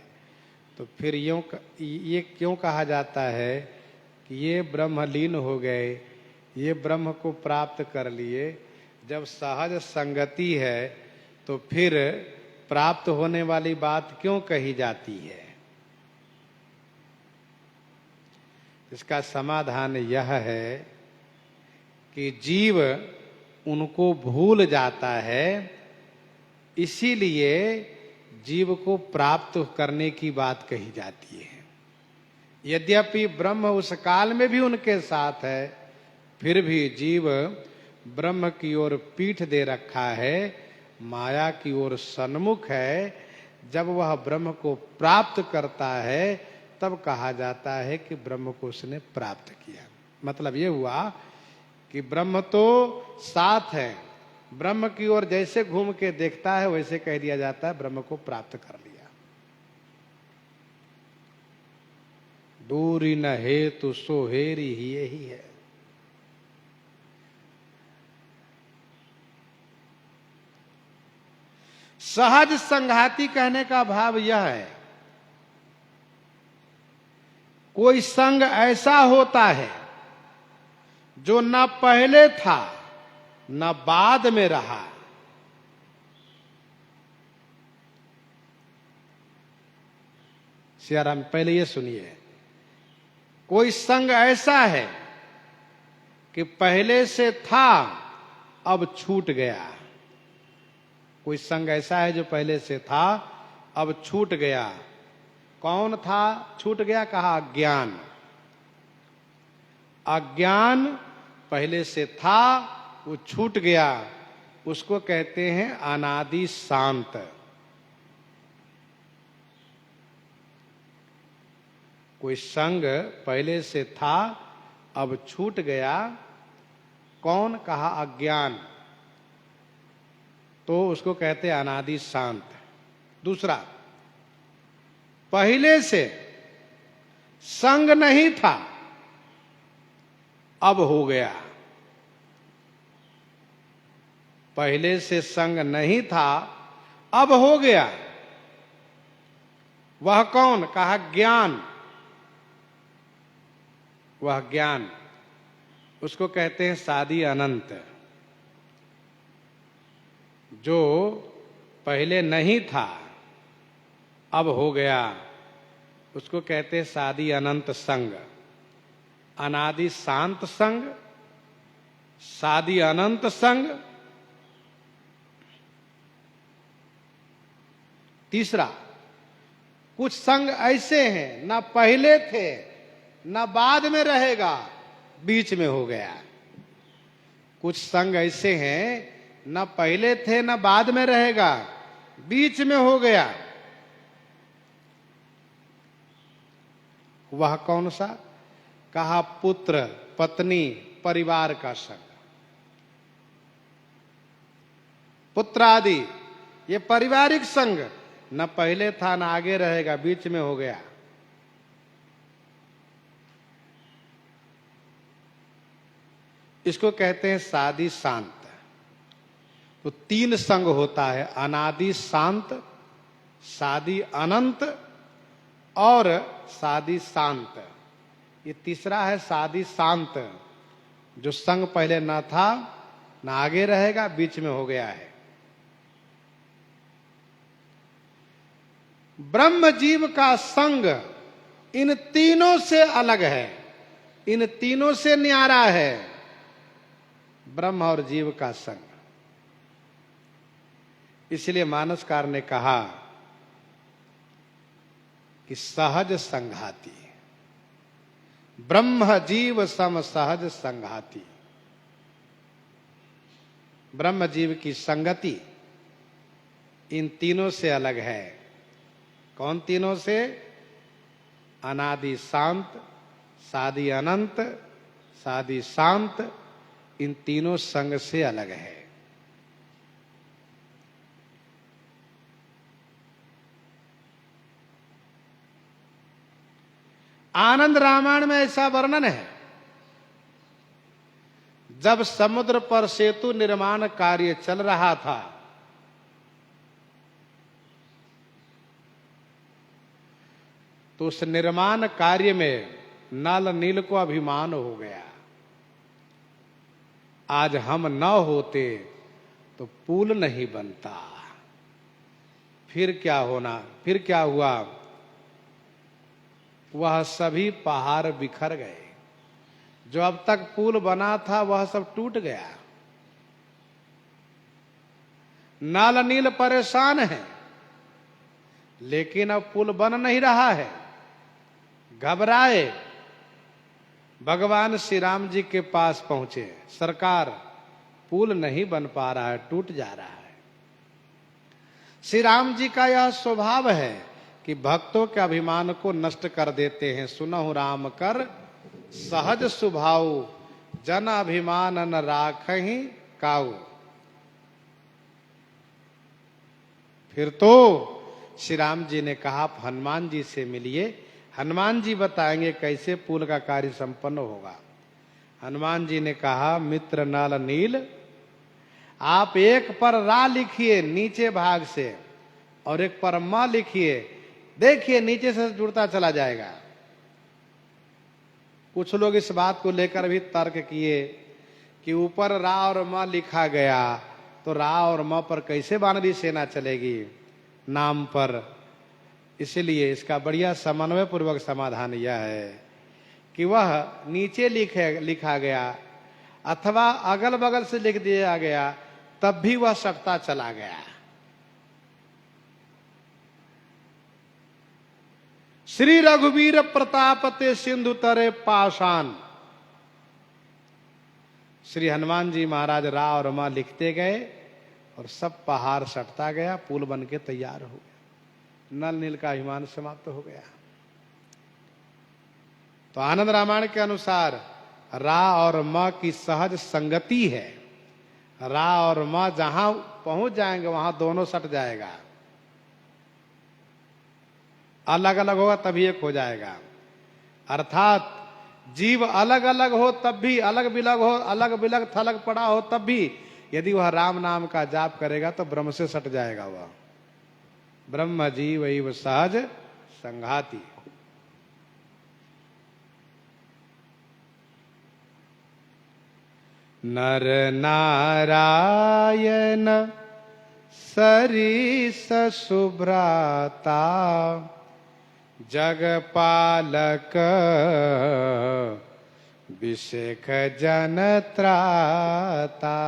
तो फिर ये क्यों कहा जाता है कि ये ब्रह्मलीन हो गए, ये ब्रह्म को प्राप्त कर लिए? जब सहज संगति है तो फिर प्राप्त होने वाली बात क्यों कही जाती है? इसका समाधान यह है कि जीव उनको भूल जाता है, इसीलिए जीव को प्राप्त करने की बात कही जाती है। यद्यपि ब्रह्म उस काल में भी उनके साथ है, फिर भी जीव ब्रह्म की ओर पीठ दे रखा है, माया की ओर सन्मुख है। जब वह ब्रह्म को प्राप्त करता है तब कहा जाता है कि ब्रह्म को उसने प्राप्त किया। मतलब ये हुआ कि ब्रह्म तो साथ है, ब्रह्म की ओर जैसे घूम के देखता है वैसे कह दिया जाता है ब्रह्म को प्राप्त कर लिया। दूरी न हेतु सोहेरी ही यही है। सहज संघाती कहने का भाव यह है, कोई संग ऐसा होता है जो न पहले था न बाद में रहा। सियाराम पहले ये सुनिए, कोई संग ऐसा है कि पहले से था अब छूट गया। कोई संग ऐसा है जो पहले से था अब छूट गया। कौन था छूट गया? कहा अज्ञान। अज्ञान पहले से था, वो छूट गया, उसको कहते हैं अनादि शांत। कोई संग पहले से था अब छूट गया। कौन? कहा अज्ञान, तो उसको कहते हैं अनादि शांत। दूसरा, पहले से संग नहीं था अब हो गया। पहले से संग नहीं था अब हो गया। वह कौन? कहा ज्ञान। वह ज्ञान, उसको कहते हैं सादी अनंत। जो पहले नहीं था अब हो गया, उसको कहते हैं सादी अनंत संग। अनादि शांत संग, सादी अनंत संग। तीसरा, कुछ संग ऐसे हैं न पहले थे न बाद में रहेगा, बीच में हो गया। कुछ संग ऐसे हैं न पहले थे न बाद में रहेगा, बीच में हो गया। वह कौन सा? कहा पुत्र पत्नी परिवार का संग। पुत्र आदि ये पारिवारिक संग न पहले था न आगे रहेगा, बीच में हो गया। इसको कहते हैं सादी शांत। तो तीन संग होता है, अनादि शांत, सादी अनंत और सादी शांत। ये तीसरा है सादी शांत, जो संग पहले न था न आगे रहेगा, बीच में हो गया है। ब्रह्म जीव का संग इन तीनों से अलग है, इन तीनों से न्यारा है ब्रह्म और जीव का संग। इसलिए मानसकार ने कहा कि सहज संघाती, ब्रह्म जीव सम सहज संघाती। ब्रह्म जीव की संगति इन तीनों से अलग है। कौन तीनों से? अनादि शांत, सादि अनंत, सादि शांत, इन तीनों संग से अलग है। आनंद रामायण में ऐसा वर्णन है, जब समुद्र पर सेतु निर्माण कार्य चल रहा था तो उस निर्माण कार्य में नल नील को अभिमान हो गया, आज हम न होते तो पुल नहीं बनता। फिर क्या होना, फिर क्या हुआ? वह सभी पहाड़ बिखर गए, जो अब तक पुल बना था वह सब टूट गया। नल नील परेशान है, लेकिन अब पुल बन नहीं रहा है। घबराए, भगवान श्री राम जी के पास पहुंचे, सरकार पुल नहीं बन पा रहा है, टूट जा रहा है। श्री राम जी का यह स्वभाव है कि भक्तों के अभिमान को नष्ट कर देते हैं। सुनहु राम कर सहज स्वभाव, जन अभिमान न राखहि काऊ। फिर तो श्री राम जी ने कहा, आप हनुमान जी से मिलिए, हनुमान जी बताएंगे कैसे पुल का कार्य संपन्न होगा। हनुमान जी ने कहा, मित्र नल नील, आप एक पर रा लिखिए नीचे भाग से और एक पर म लिखिए, देखिए नीचे से जुड़ता चला जाएगा। कुछ लोग इस बात को लेकर भी तर्क किए कि ऊपर रा और म लिखा गया तो रा और म पर कैसे वानरी सेना चलेगी नाम पर। इसलिए इसका बढ़िया समन्वय पूर्वक समाधान यह है कि वह नीचे लिखा गया अथवा अगल बगल से लिख दिया गया, तब भी वह सटता चला गया। श्री रघुवीर प्रताप ते सिंधु तरे पाषाण। श्री हनुमान जी महाराज रा और मां लिखते गए और सब पहाड़ सटता गया, पुल बन के तैयार हो गया, नल नील का अभिमान समाप्त हो गया। तो आनंद रामायण के अनुसार रा और म की सहज संगति है। रा और म जहां पहुंच जाएंगे वहां दोनों सट जाएगा। अलग अलग होगा तभी एक हो जाएगा। अर्थात जीव अलग अलग हो तब भी, अलग बिलग हो, अलग बिलग थलग पड़ा हो तब भी, यदि वह राम नाम का जाप करेगा तो ब्रह्म से सट जाएगा। वह ब्रह्म जीव एव सहज संघाती। नर नारायण सरिस सुभ्राता, जगपालक विषेख जन त्राता।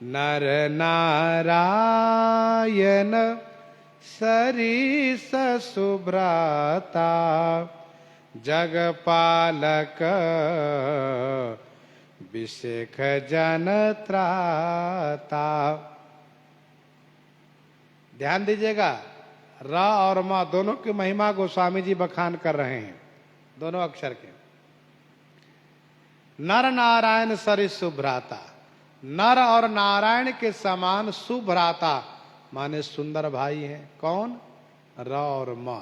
नर नारायण सरिस सुभ्राता, जगपालक विषेख जन त्राता। ध्यान दीजिएगा, रा और मा दोनों की महिमा गोस्वामी जी बखान कर रहे हैं, दोनों अक्षर के। नर नारायण सरिस सुभ्राता, नर और नारायण के समान सुभ्राता माने सुंदर भाई हैं। कौन? र और म।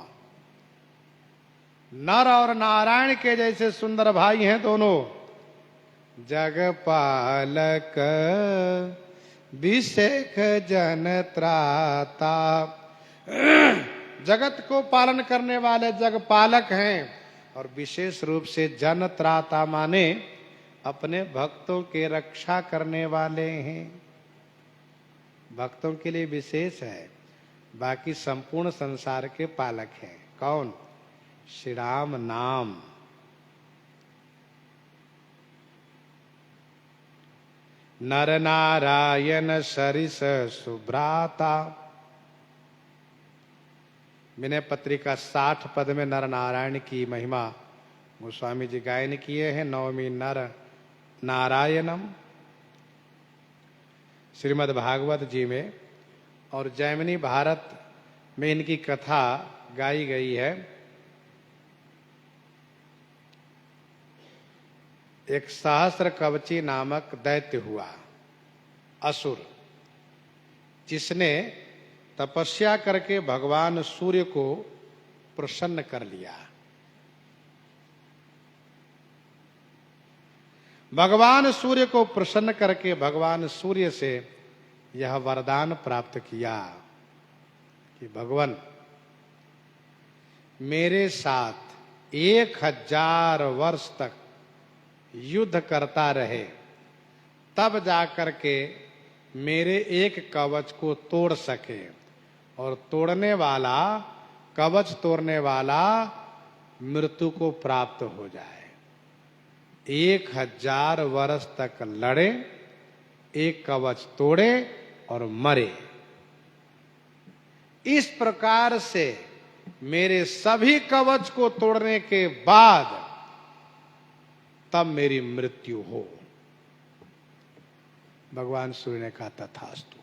नर और नारायण के जैसे सुंदर भाई हैं दोनों। जगपालक विषेख जन त्राता, जगत को पालन करने वाले जगपालक हैं और विशेष रूप से जन त्राता माने अपने भक्तों के रक्षा करने वाले हैं। भक्तों के लिए विशेष है। बाकी संपूर्ण संसार के पालक हैं। कौन? श्री राम नाम। नर नारायण सरिस सुभ्राता। विनय पत्रिका 60 पद में नर नारायण की महिमा गोस्वामी जी गायन किए हैं। नवमी नर नारायणम श्रीमद् भागवत जी में, और जैमिनी भारत में इनकी कथा गाई गई है। एक सहस्र कवची नामक दैत्य हुआ, असुर, जिसने तपस्या करके भगवान सूर्य को प्रसन्न कर लिया। भगवान सूर्य को प्रसन्न करके भगवान सूर्य से यह वरदान प्राप्त किया कि भगवान मेरे साथ 1000 वर्ष तक युद्ध करता रहे, तब जाकर के मेरे एक कवच को तोड़ सके, और तोड़ने वाला, कवच तोड़ने वाला मृत्यु को प्राप्त हो जाए। 1000 वर्ष तक लड़े, एक कवच तोड़े और मरे। इस प्रकार से मेरे सभी कवच को तोड़ने के बाद तब मेरी मृत्यु हो। भगवान सूर्य ने कहा तथास्तु।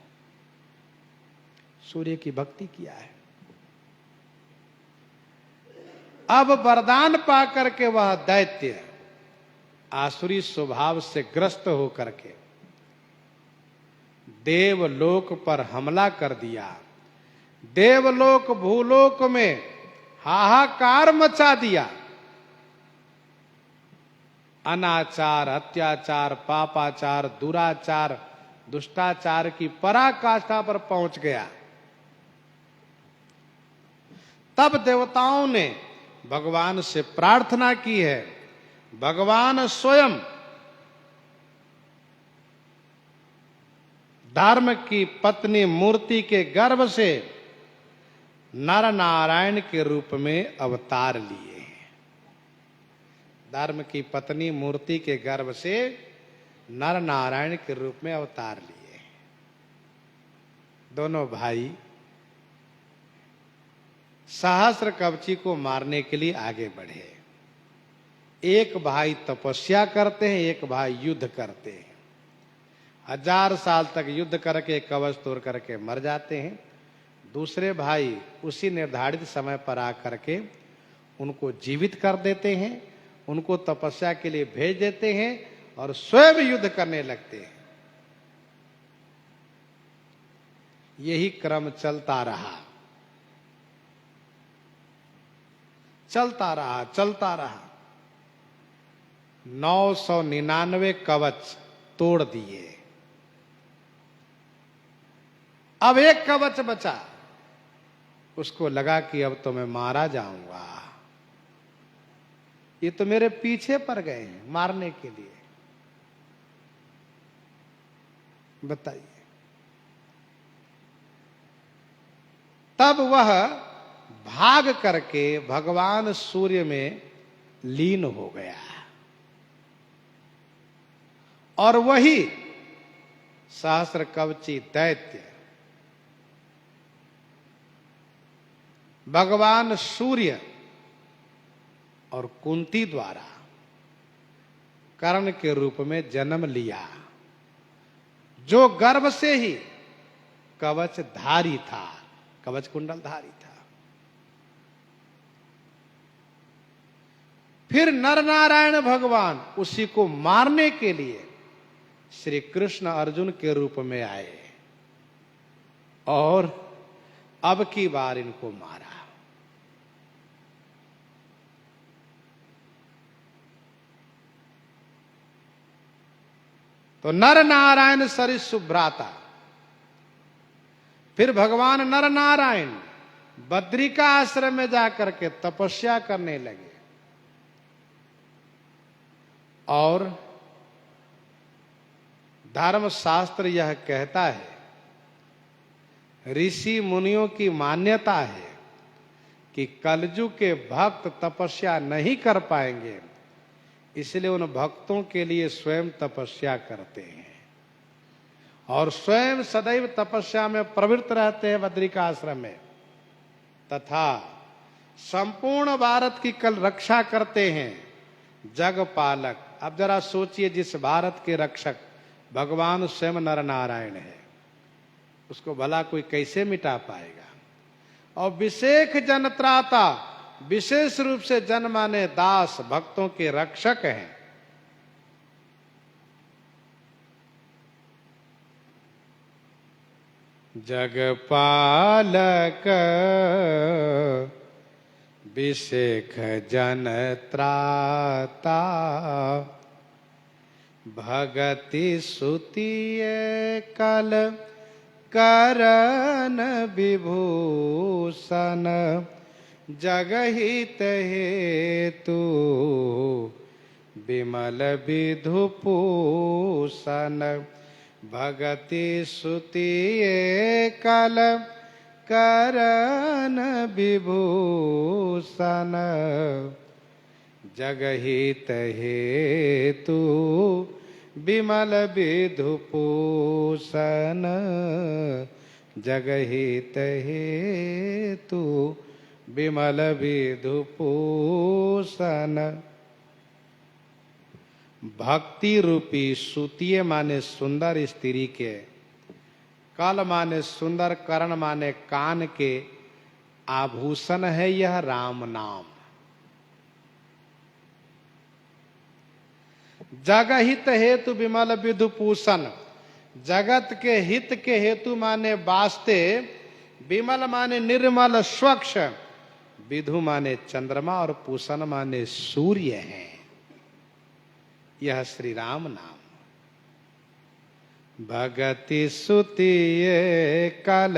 सूर्य की भक्ति किया है। अब वरदान पाकर के वह दैत्य आसुरी स्वभाव से ग्रस्त होकर के देवलोक पर हमला कर दिया। देवलोक भूलोक में हाहाकार मचा दिया। अनाचार, अत्याचार, पापाचार, दुराचार, दुष्टाचार की पराकाष्ठा पर पहुंच गया। तब देवताओं ने भगवान से प्रार्थना की है। भगवान स्वयं धर्म की पत्नी मूर्ति के गर्भ से नर नारायण के रूप में अवतार लिए हैं। धर्म की पत्नी मूर्ति के गर्भ से नर नारायण के रूप में अवतार लिए हैं। दोनों भाई सहस्र कवची को मारने के लिए आगे बढ़े। एक भाई तपस्या करते हैं, एक भाई युद्ध करते हैं। 1000 साल तक युद्ध करके कवच तोड़ करके मर जाते हैं। दूसरे भाई उसी निर्धारित समय पर आकर के उनको जीवित कर देते हैं, उनको तपस्या के लिए भेज देते हैं और स्वयं युद्ध करने लगते हैं। यही क्रम चलता रहा, चलता रहा, चलता रहा। 999 कवच तोड़ दिए। अब एक कवच बचा। उसको लगा कि अब तो मैं मारा जाऊंगा। ये तो मेरे पीछे पड़ गए हैं मारने के लिए। बताइए। तब वह भाग करके भगवान सूर्य में लीन हो गया, और वही सहस्र कवची दैत्य भगवान सूर्य और कुंती द्वारा कर्ण के रूप में जन्म लिया, जो गर्भ से ही कवच धारी था, कवच कुंडल धारी था। फिर नर नारायण भगवान उसी को मारने के लिए श्री कृष्ण अर्जुन के रूप में आए और अब की बार इनको मारा। तो नर नारायण सरिस सुभ्राता। फिर भगवान नर नारायण बद्रिका आश्रम में जाकर के तपस्या करने लगे, और धर्म शास्त्र यह कहता है ऋषि मुनियों की मान्यता है कि कलयुग के भक्त तपस्या नहीं कर पाएंगे, इसलिए उन भक्तों के लिए स्वयं तपस्या करते हैं और स्वयं सदैव तपस्या में प्रवृत्त रहते हैं बद्रिकाश्रम में, तथा संपूर्ण भारत की कल रक्षा करते हैं। जग पालक, अब जरा सोचिए, जिस भारत के रक्षक भगवान स्वयं नर नारायण है, उसको भला कोई कैसे मिटा पाएगा। और विशेष जनत्राता, विशेष रूप से जन माने दास, भक्तों के रक्षक हैं। जगपालक विशेख जन त्राता, भगति सुतिय कल करन विभूषण, जगहित हेतु विमल विधुपूषण, भगति सुतिय कल करन विभूषण, जगहित हेतु विमल विधुपूषण, जगहित हेतु विमल विधुपूषण। भक्ति रूपी सुतिये माने सुंदर स्त्री के, कल माने सुंदर, करण माने कान के आभूषण है यह राम नाम। जगहित हेतु विमल विधुपूषण, जगत के हित के हेतु माने वास्ते, विमल माने निर्मल स्वच्छ, विधु माने चंद्रमा और पूषण माने सूर्य है। यह श्री राम नाम। भगति सुतिये कल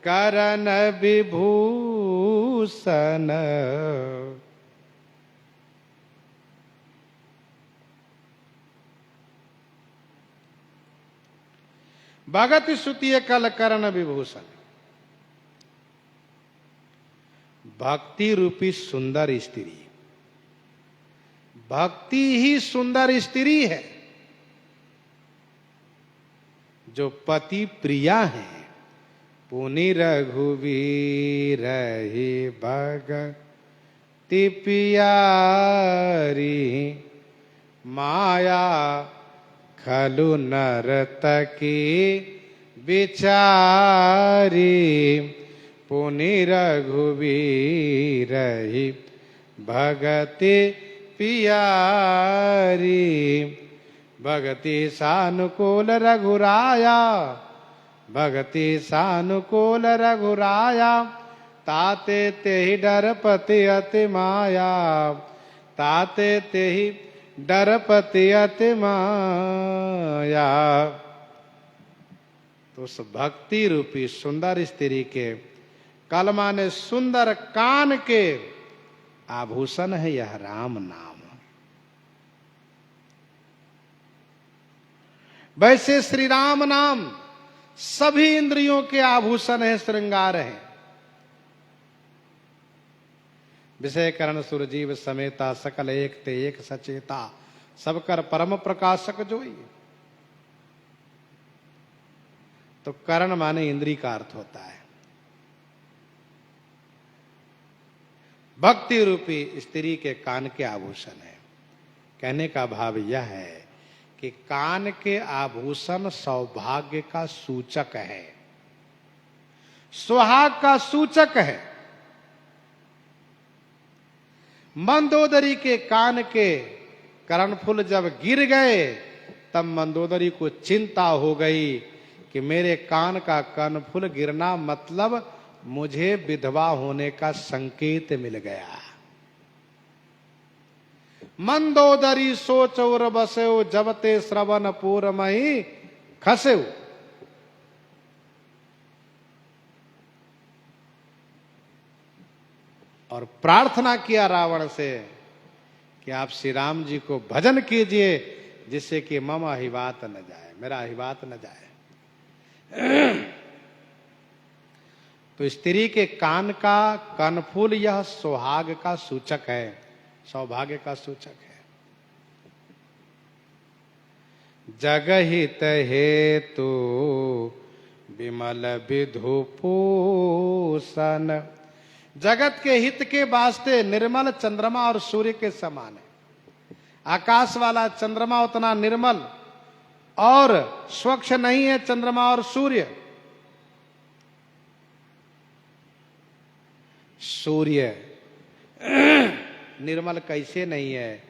करन विभूषण, भगति सुतिये कल करण विभूषण। भक्ति रूपी सुंदर स्त्री, भक्ति ही सुंदर स्त्री है जो पति प्रिया है। पुनि रघुवीर ही भगति प्यारी, माया खलु नर्तकी बिचारी। पुनि रघुवीर ही भगति प्यारी, भगति सानुकूल रघुराया, भगति सानुकूल रघुराया। ताते तेहि डरपति अति माया, ताते तेहि डरपति अति माया। तो उस भक्ति रूपी सुंदर स्त्री के, कलमा ने सुंदर कान के आभूषण है यह राम नाम। वैसे श्री राम नाम सभी इंद्रियों के आभूषण है, श्रृंगार है। विषय करण सुरजीव समेता, सकल एक ते एक सचेता, सब कर परम प्रकाशक जोई। तो करण माने इंद्री का अर्थ होता है। भक्ति रूपी स्त्री के कान के आभूषण है। कहने का भाव यह है कि कान के आभूषण सौभाग्य का सूचक है, सुहाग का सूचक है। मंदोदरी के कान के कर्णफुल जब गिर गए, तब मंदोदरी को चिंता हो गई कि मेरे कान का कर्णफुल गिरना मतलब मुझे विधवा होने का संकेत मिल गया। मंदोदरी सोच और बसो, जब ते श्रवण पूर मही खसो। और प्रार्थना किया रावण से कि आप श्री राम जी को भजन कीजिए, जिससे कि मम अहिवात न जाए, मेरा अहिवात न जाए। तो स्त्री के कान का कनफूल यह सुहाग का सूचक है, सौभाग्य का सूचक है। जगहित हेतु विमल विधुपूषण, जगत के हित के वास्ते निर्मल चंद्रमा और सूर्य के समान है। आकाश वाला चंद्रमा उतना निर्मल और स्वच्छ नहीं है चंद्रमा और सूर्य। सूर्य निर्मल कैसे नहीं है?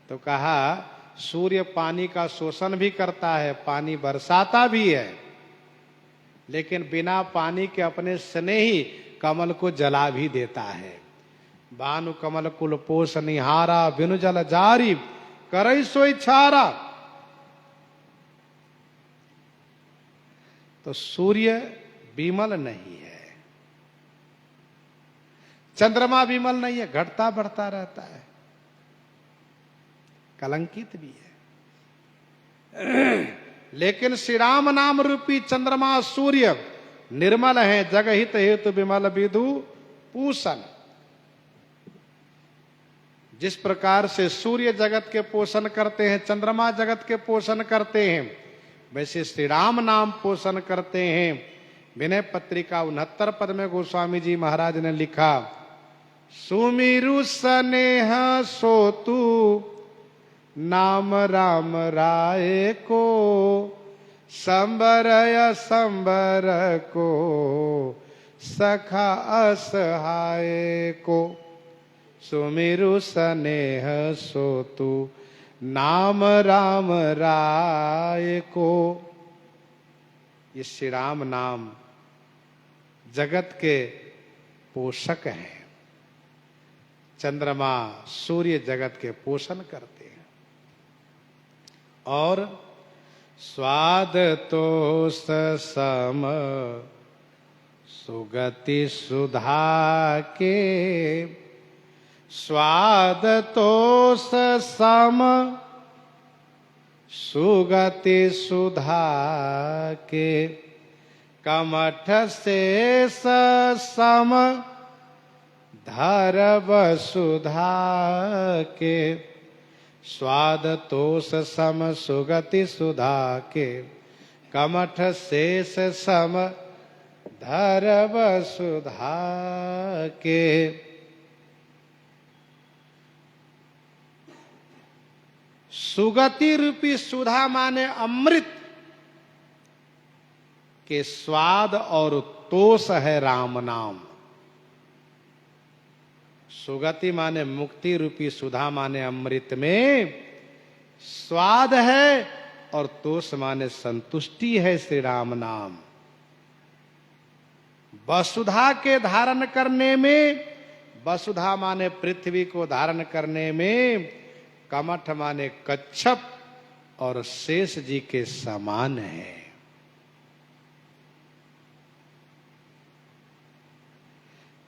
तो कहा सूर्य पानी का शोषण भी करता है, पानी बरसाता भी है, लेकिन बिना पानी के अपने स्नेही कमल को जला भी देता है। भानु कमल कुल पोष निहारा, बिनु जल जारी करई सोई छारा। तो सूर्य विमल नहीं है, चंद्रमा विमल नहीं है, घटता बढ़ता रहता है, कलंकित भी है। लेकिन श्री राम नाम रूपी चंद्रमा सूर्य निर्मल है, जगहित हेतु विमल विधु पूषण। जिस प्रकार से सूर्य जगत के पोषण करते हैं, चंद्रमा जगत के पोषण करते हैं, वैसे श्री राम नाम पोषण करते हैं। विनय पत्रिका 69 पद में गोस्वामी जी महाराज ने लिखा, सुमिरु स्नेह सोतु नाम राम राय को, संबरय संबर को सखा असहाय को। सुमिरु स्नेह सोतु नाम राम राय को। ये श्री राम नाम जगत के पोषक हैं। चंद्रमा सूर्य जगत के पोषण करते हैं। और स्वाद तोष सम सुगति सुधा के, स्वाद तोष सम सुगति सुधा के, कमठ शेष सम धर वसुधा के। स्वाद तोष सम सुगति सुधा के, कमठ शेष सम धर वसुधा के। सुगति रूपी सुधा माने अमृत के स्वाद और तोष है राम नाम। सुगति माने मुक्ति रूपी, सुधा माने अमृत में स्वाद है, और तोष माने संतुष्टि है श्री राम नाम। वसुधा के धारण करने में, वसुधा माने पृथ्वी को धारण करने में, कमठ माने कच्छप और शेष जी के समान है।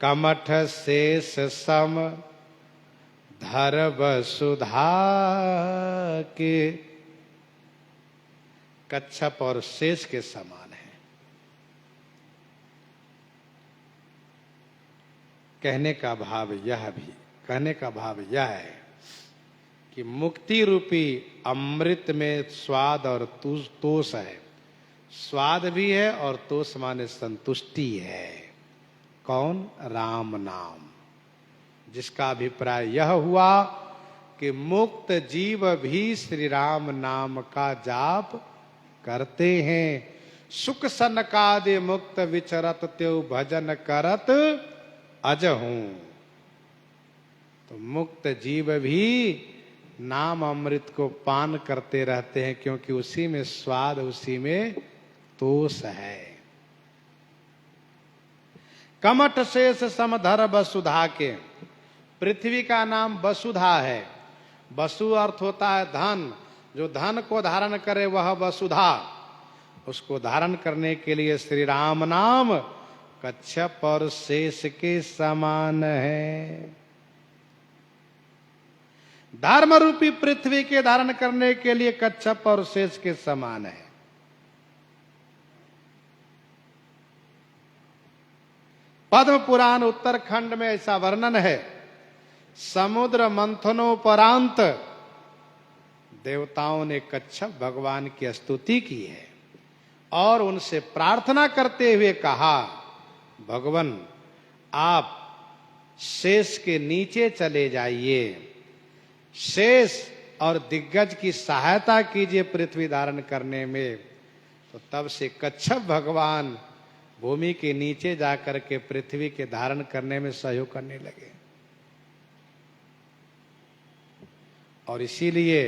कमठ शेष सम धर वसुधा के, कच्छप और शेष के समान है। कहने का भाव यह है कि मुक्ति रूपी अमृत में स्वाद और तोष है। स्वाद भी है और तोष माने संतुष्टि है। कौन? राम नाम। जिसका अभिप्राय यह हुआ कि मुक्त जीव भी श्री राम नाम का जाप करते हैं। सुख सनकादि मुक्त विचरत त्यो भजन करत अजहूं। तो मुक्त जीव भी नाम अमृत को पान करते रहते हैं, क्योंकि उसी में स्वाद, उसी में तोष है। कमठ शेष समधर वसुधा के। पृथ्वी का नाम वसुधा है। वसु अर्थ होता है धन। जो धन को धारण करे वह वसुधा। उसको धारण करने के लिए श्री राम नाम कच्छप और शेष के समान है। धर्म रूपी पृथ्वी के धारण करने के लिए कच्छप और शेष के समान है। पद्म पुराण उत्तरखंड में ऐसा वर्णन है, समुद्र मंथनोपरांत देवताओं ने कच्छप भगवान की स्तुति की है और उनसे प्रार्थना करते हुए कहा, भगवान आप शेष के नीचे चले जाइए, शेष और दिग्गज की सहायता कीजिए पृथ्वी धारण करने में। तो तब से कच्छप भगवान भूमि के नीचे जाकर के पृथ्वी के धारण करने में सहयोग करने लगे। और इसीलिए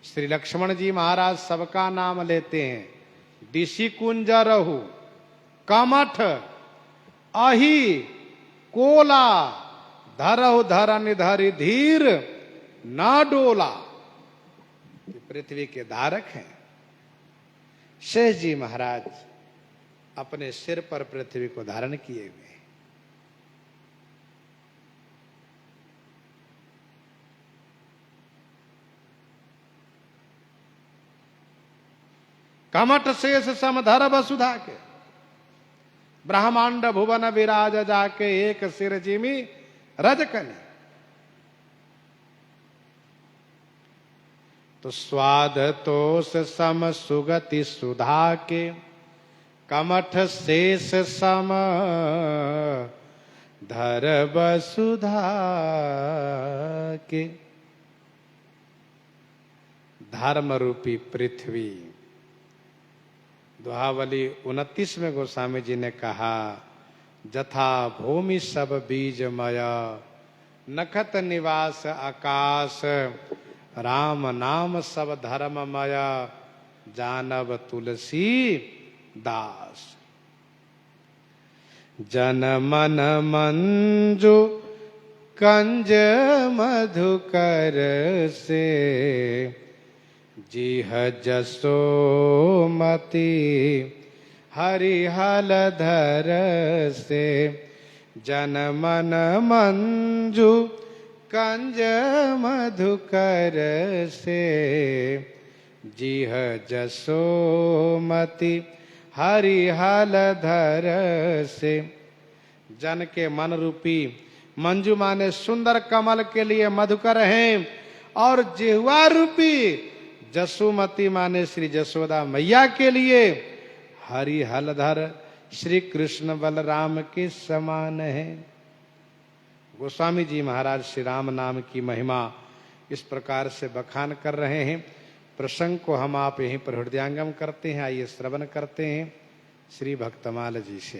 श्री लक्ष्मण जी महाराज सबका नाम लेते हैं, दिशि कुंजरहु कमठ अहि कोला धरहु धरन धरि धीर न डोला। पृथ्वी के धारक हैं। शेष जी महाराज अपने सिर पर पृथ्वी को धारण किए हुए। कमठ शेष समधर वसुधा के, ब्रह्मांड भुवन विराज जाके एक सिर जिमी रजकनी। तो स्वाद तोष सम सुगति सुधा के, कमठ शेष सम धर वसुधा के। धर्म रूपी पृथ्वी, दोहावली 29 में गोस्वामी जी ने कहा, जथा भूमि सब बीजमय नखत निवास आकाश, राम नाम सब धर्ममय जानव तुलसी दास। जन मन मंजु कंज मधुकर से, जीह जसोमती हरिहल धर से। जन मन मंजु कंज मधुकर से, जीह जसोमती हरिहल धर से। जन के मन रूपी मंजू माने सुंदर कमल के लिए मधुकर हैं, और जिह्वा रूपी जसोमती माने श्री जसोदा मैया के लिए हरि हलधर श्री कृष्ण बलराम के समान है। गोस्वामी जी महाराज श्री राम नाम की महिमा इस प्रकार से बखान कर रहे हैं। प्रसंग को हम आप यहीं पर हृदयांगम करते हैं। आइए श्रवण करते हैं श्री भक्तमाल जी से।